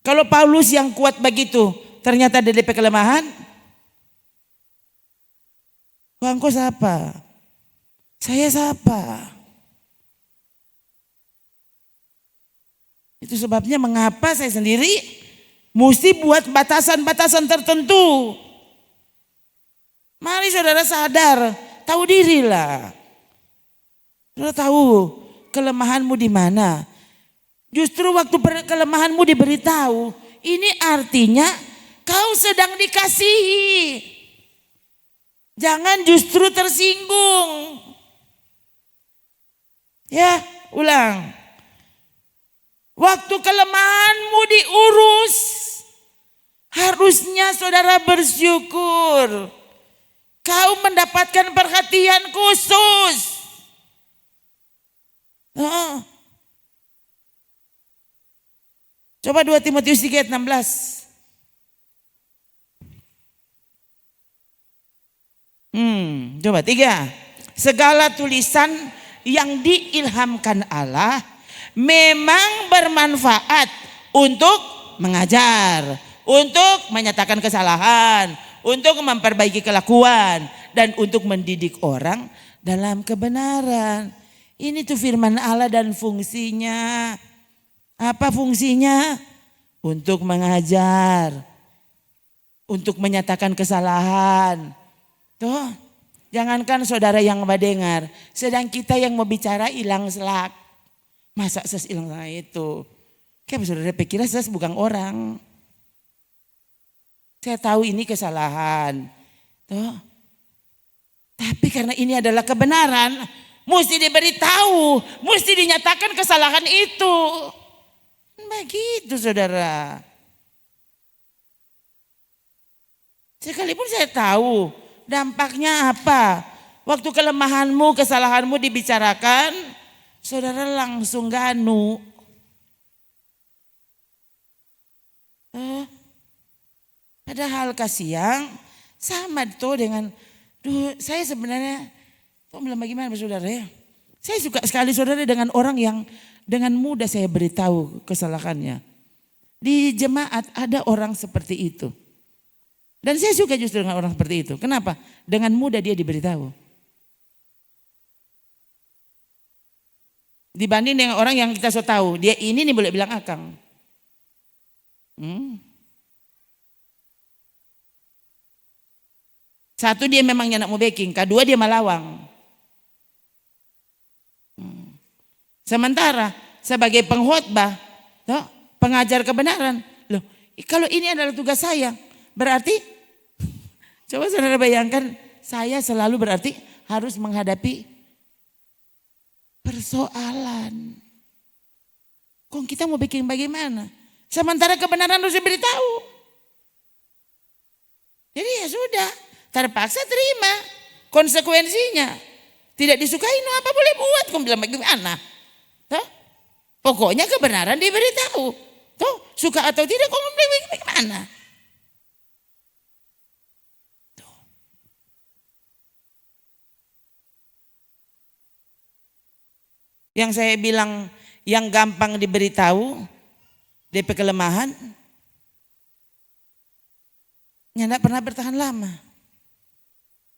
Kalau Paulus yang kuat begitu, ternyata ada DP kelemahan. Engkau siapa? Saya siapa? Itu sebabnya mengapa saya sendiri mesti buat batasan-batasan tertentu. Mari saudara sadar, tahu dirilah. Saudara tahu kelemahanmu di mana. Justru waktu kelemahanmu diberitahu, ini artinya kau sedang dikasihi. Jangan justru tersinggung. Ya, ulang. Waktu kelemahanmu diurus, harusnya saudara bersyukur. Kau mendapatkan perhatian khusus. Coba 2 Timotius 3 ayat 16. Coba 3. Segala tulisan yang diilhamkan Allah memang bermanfaat untuk mengajar, untuk menyatakan kesalahan, untuk memperbaiki kelakuan, dan untuk mendidik orang dalam kebenaran. Ini tuh firman Allah dan fungsinya. Apa fungsinya? Untuk mengajar, untuk menyatakan kesalahan. Tuh, jangankan saudara yang mendengar, sedang kita yang mau bicara hilang selak. Masa ses hilang itu? Kayak saudara pikir ses bukan orang. Saya tahu ini kesalahan. Tuh. Tapi karena ini adalah kebenaran, mesti diberitahu, mesti dinyatakan kesalahan itu. Begitu saudara. Sekalipun saya tahu dampaknya apa. Waktu kelemahanmu, kesalahanmu dibicarakan, saudara langsung ganu. Padahal kasihan sama tuh dengan, saya sebenarnya, kok bilang bagaimana saudara ya? Saya suka sekali saudara dengan orang yang dengan mudah saya beritahu kesalahannya. Di jemaat ada orang seperti itu. Dan saya suka justru dengan orang seperti itu. Kenapa? Dengan mudah dia diberitahu. Dibanding dengan orang yang kita so tahu, dia ini nih boleh bilang akang. Satu dia memang nak mau backing, kedua dia malawang. Sementara sebagai pengkhotbah, pengajar kebenaran, loh, kalau ini adalah tugas saya, berarti coba saudara bayangkan, saya selalu berarti harus menghadapi persoalan. Kok kita mau bikin bagaimana? Sementara kebenaran harus diberitahu. Jadi ya sudah, terpaksa terima konsekuensinya. Tidak disukai, no apa boleh buat? Kau bilang bagaimana? Tuh? Pokoknya kebenaran diberitahu. Tuh, suka atau tidak, kau bilang bagaimana? Yang saya bilang yang gampang diberitahu, DP kelemahan, tidak pernah bertahan lama.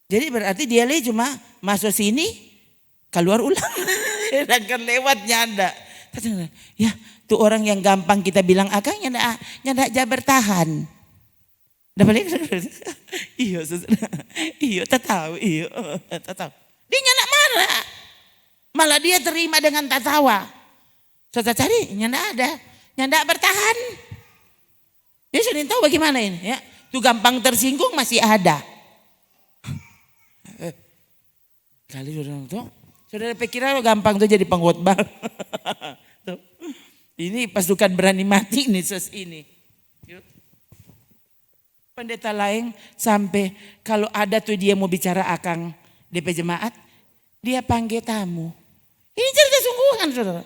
Jadi berarti dia cuma masuk sini, keluar ulang. Dan lewat nyanda. Ya, tuh orang yang gampang kita bilang akang nyanda aja bertahan. Dapat iya, iya, tahu, iya, tahu. Dia nyanda marah. Malah dia terima dengan tertawa. Saya cari, nyanda ada. Nyanda bertahan. Ya sudah tahu bagaimana ini. Ya, tuh gampang tersinggung masih ada. Kali saudara pikir gampang tuh jadi pengkhotbah. Ini pasukan berani mati nih ses ini. Pendeta lain sampai kalau ada tuh dia mau bicara akang DP jemaat, dia panggil tamu. Ini cerita sungguhan saudara.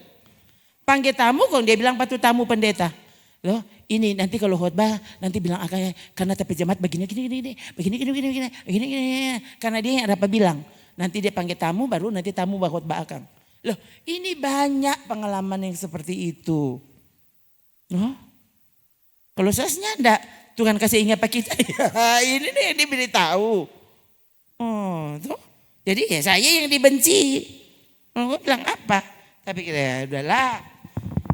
Panggil tamu kok dia bilang patu tamu pendeta. Loh, ini nanti kalau khotbah nanti bilang akanya karena tapi jemaat begini. Karena dia yang ada apa bilang. Nanti dia panggil tamu baru nanti tamu khotbah akang. Loh, ini banyak pengalaman yang seperti itu. Oh? Kalau sesnya enggak, Tuhan kasih ingat pak kita. Ini nih yang diberitahu. Oh, tuh. Jadi ya saya yang dibenci. Oh, gue bilang apa? Tapi kita udahlah.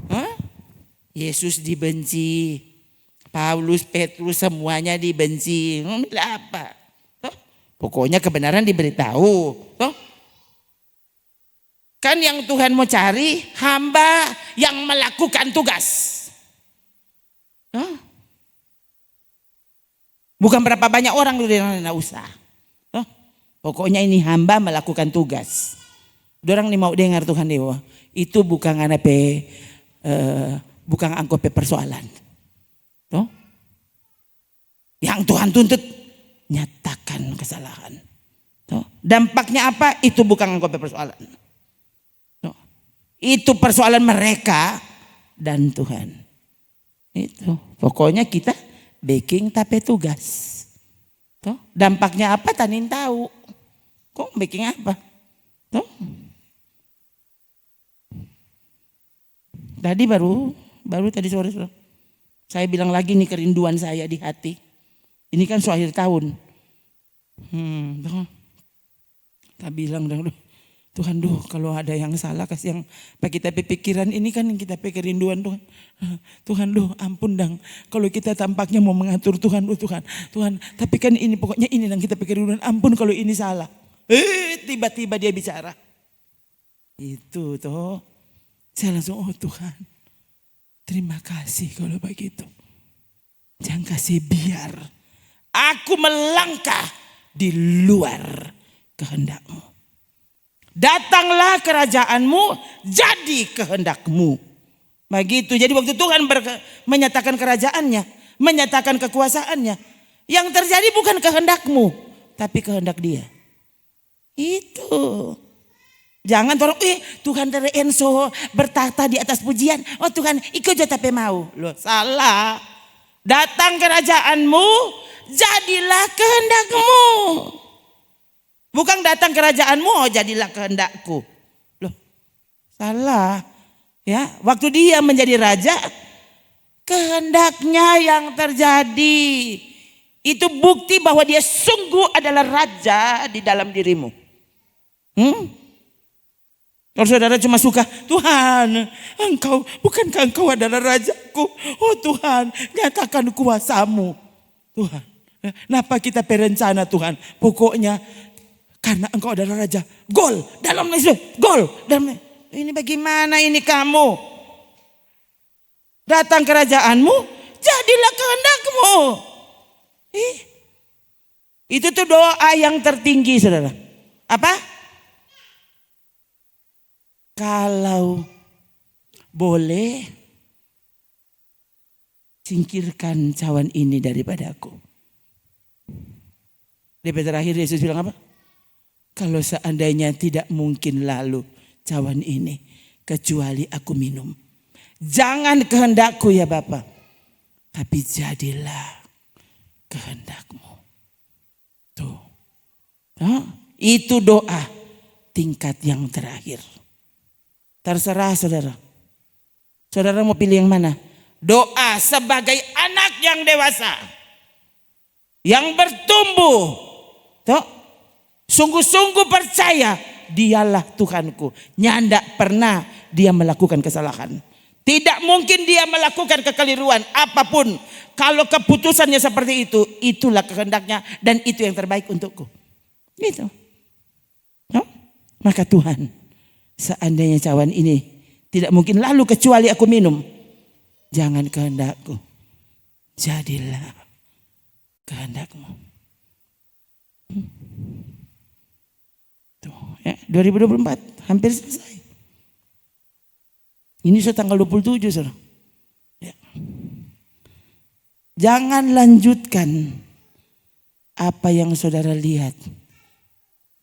Huh? Yesus dibenci. Paulus, Petrus semuanya dibenci. Bilang apa? Tuh. Pokoknya kebenaran diberitahu. Tuh. Kan yang Tuhan mau cari hamba yang melakukan tugas. Huh? Bukan berapa banyak orang yang tidak usah. Huh? Pokoknya ini hamba melakukan tugas. Dorang nih mau dengar Tuhan dewa. Itu bukan bukan angkop persoalan. Tuh? Yang Tuhan tuntut nyatakan kesalahan. Tuh? Dampaknya apa? Itu bukan angkop persoalan. Tuh? Itu persoalan mereka dan Tuhan. Itu pokoknya kita baking tapi tugas. Tuh? Dampaknya apa? Tanin tahu. Kok baking apa? Tuh? Tadi baru tadi sore saya bilang lagi nih kerinduan saya di hati. Ini kan akhir tahun. Kita bilang Tuhan kalau ada yang salah kasih yang kita pikiran ini kan yang kita kerinduan Tuhan. Tuhan ampun dang. Kalau kita tampaknya mau mengatur Tuhan Tuhan. Tapi kan ini pokoknya ini yang kita kerinduan. Ampun kalau ini salah. Tiba-tiba dia bicara. Itu toh. Saya langsung Tuhan. Terima kasih kalau begitu. Jangan kasih biar aku melangkah di luar kehendak-Mu. Datanglah kerajaanmu, jadi kehendakmu. Begitu. Jadi waktu Tuhan menyatakan kerajaannya, menyatakan kekuasaannya, yang terjadi bukan kehendakmu, tapi kehendak Dia. Itu. Jangan orang, Tuhan dari Enso bertahta di atas pujian. Oh Tuhan, ikut aja tapi mau. Loh salah. Datang kerajaanmu, jadilah kehendakmu. Bukan datang kerajaanmu, oh jadilah kehendakku. Loh, salah. Ya, waktu dia menjadi raja, kehendaknya yang terjadi. Itu bukti bahwa dia sungguh adalah raja di dalam dirimu. Kalau saudara cuma suka, Tuhan, bukankah engkau adalah rajaku? Oh Tuhan, nyatakan kuasamu. Tuhan, kenapa kita berencana Tuhan? Pokoknya karena engkau adalah raja. Gol dalam Yesus. Gol dalam. Ini bagaimana ini kamu? Datang kerajaanmu, jadilah kehendakmu. Itu tuh doa yang tertinggi saudara. Apa? Kalau boleh singkirkan cawan ini daripadaku. Di terakhir Yesus bilang apa? Kalau seandainya tidak mungkin lalu cawan ini kecuali aku minum. Jangan kehendakku ya Bapa, tapi jadilah kehendakmu. Tuh. Itu doa tingkat yang terakhir. Terserah saudara. Saudara mau pilih yang mana? Doa sebagai anak yang dewasa. Yang bertumbuh. Tuh. Sungguh-sungguh percaya dialah Tuhanku. Nyandak pernah dia melakukan kesalahan. Tidak mungkin dia melakukan kekeliruan apapun. Kalau keputusannya seperti itu, itulah kehendaknya dan itu yang terbaik untukku. Gitu. No? Maka Tuhan, seandainya cawan ini tidak mungkin lalu kecuali aku minum. Jangan kehendakku, jadilah kehendakmu. Tuh, ya, 2024 hampir selesai. Ini sudah tanggal 27 saudara. Ya. Jangan lanjutkan apa yang saudara lihat.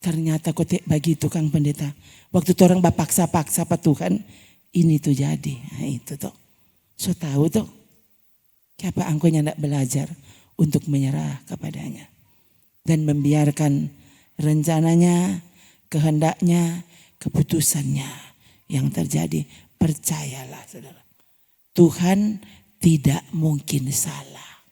Ternyata kotek bagi tukang pendeta. Waktu orang paksa-paksa Pak Tuhan. Ini tuh jadi. Nah, itu tuh. So tahu tuh. Kenapa engkau tidak belajar untuk menyerah kepadanya dan membiarkan rencananya, kehendaknya, keputusannya yang terjadi. Percayalah saudara, Tuhan tidak mungkin salah.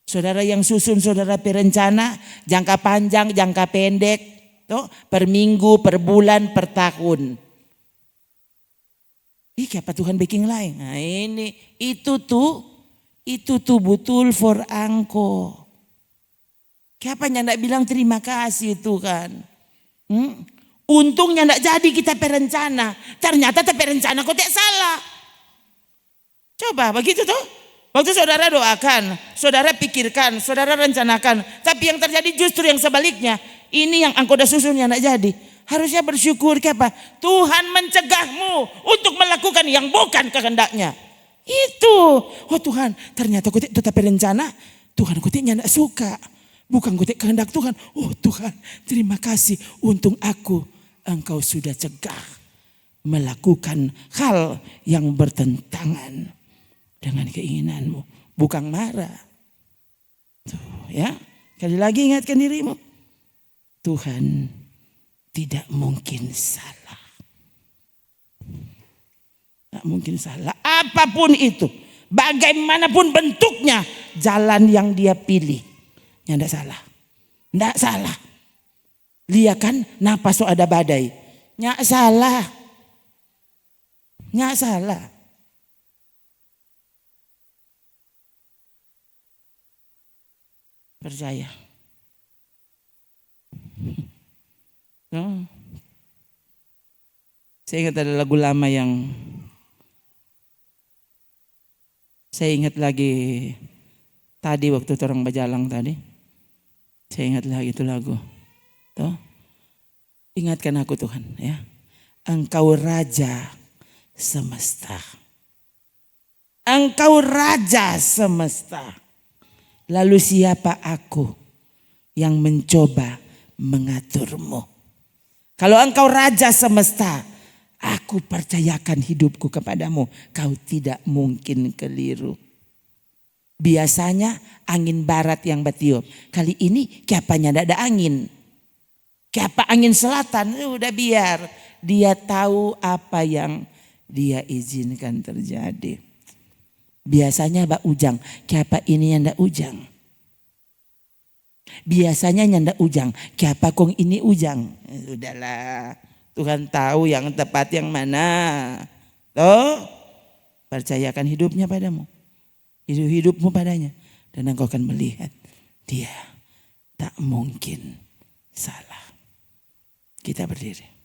Saudara yang susun saudara perencana jangka panjang, jangka pendek, toh, per minggu, per bulan, per tahun. Apa Tuhan bikin lain? Nah ini, itu tuh betul for angko. Siapa yang tidak bilang terima kasih Tuhan? Untungnya tidak jadi kita perencana. Ternyata perencana kok tidak salah. Coba begitu tuh. Waktu saudara doakan, saudara pikirkan, saudara rencanakan. Tapi yang terjadi justru yang sebaliknya. Ini yang engkau dah susun yang tidak jadi. Harusnya bersyukur kenapa? Tuhan mencegahmu untuk melakukan yang bukan kehendaknya. Itu. Oh Tuhan, ternyata kau tetap rencana. Tuhan kau tidak suka. Bukan kau kehendak Tuhan. Oh Tuhan, terima kasih. Untung engkau sudah cegah melakukan hal yang bertentangan dengan keinginanmu, bukan marah. Tuh, ya, sekali lagi ingatkan dirimu, Tuhan tidak mungkin salah. Tidak mungkin salah, apapun itu, bagaimanapun bentuknya, jalan yang dia pilih, tidak salah, tidak salah. Lihat kan, napa so ada badai, tidak salah, tidak salah. Percaya. No. Saya ingat ada lagu lama yang saya ingat lagi tadi waktu orang berjalan tadi. Saya ingat lagi itu lagu. Tuh. Ingatkan aku Tuhan ya. Engkau Raja semesta. Engkau Raja semesta. Lalu siapa aku yang mencoba mengaturmu? Kalau engkau Raja semesta, aku percayakan hidupku kepadamu. Kau tidak mungkin keliru. Biasanya angin barat yang bertiup. Kali ini kiapanya tidak ada angin. Kiapa angin selatan, udah biar. Dia tahu apa yang dia izinkan terjadi. Biasanya bak ujang, kiapa ini yang ndak ujang. Biasanya ndak ujang, kiapa kong ini ujang. Sudahlah, Tuhan tahu yang tepat yang mana. Toh, percayakan hidupnya padamu, hidupmu padanya, dan engkau akan melihat dia tak mungkin salah. Kita berdiri.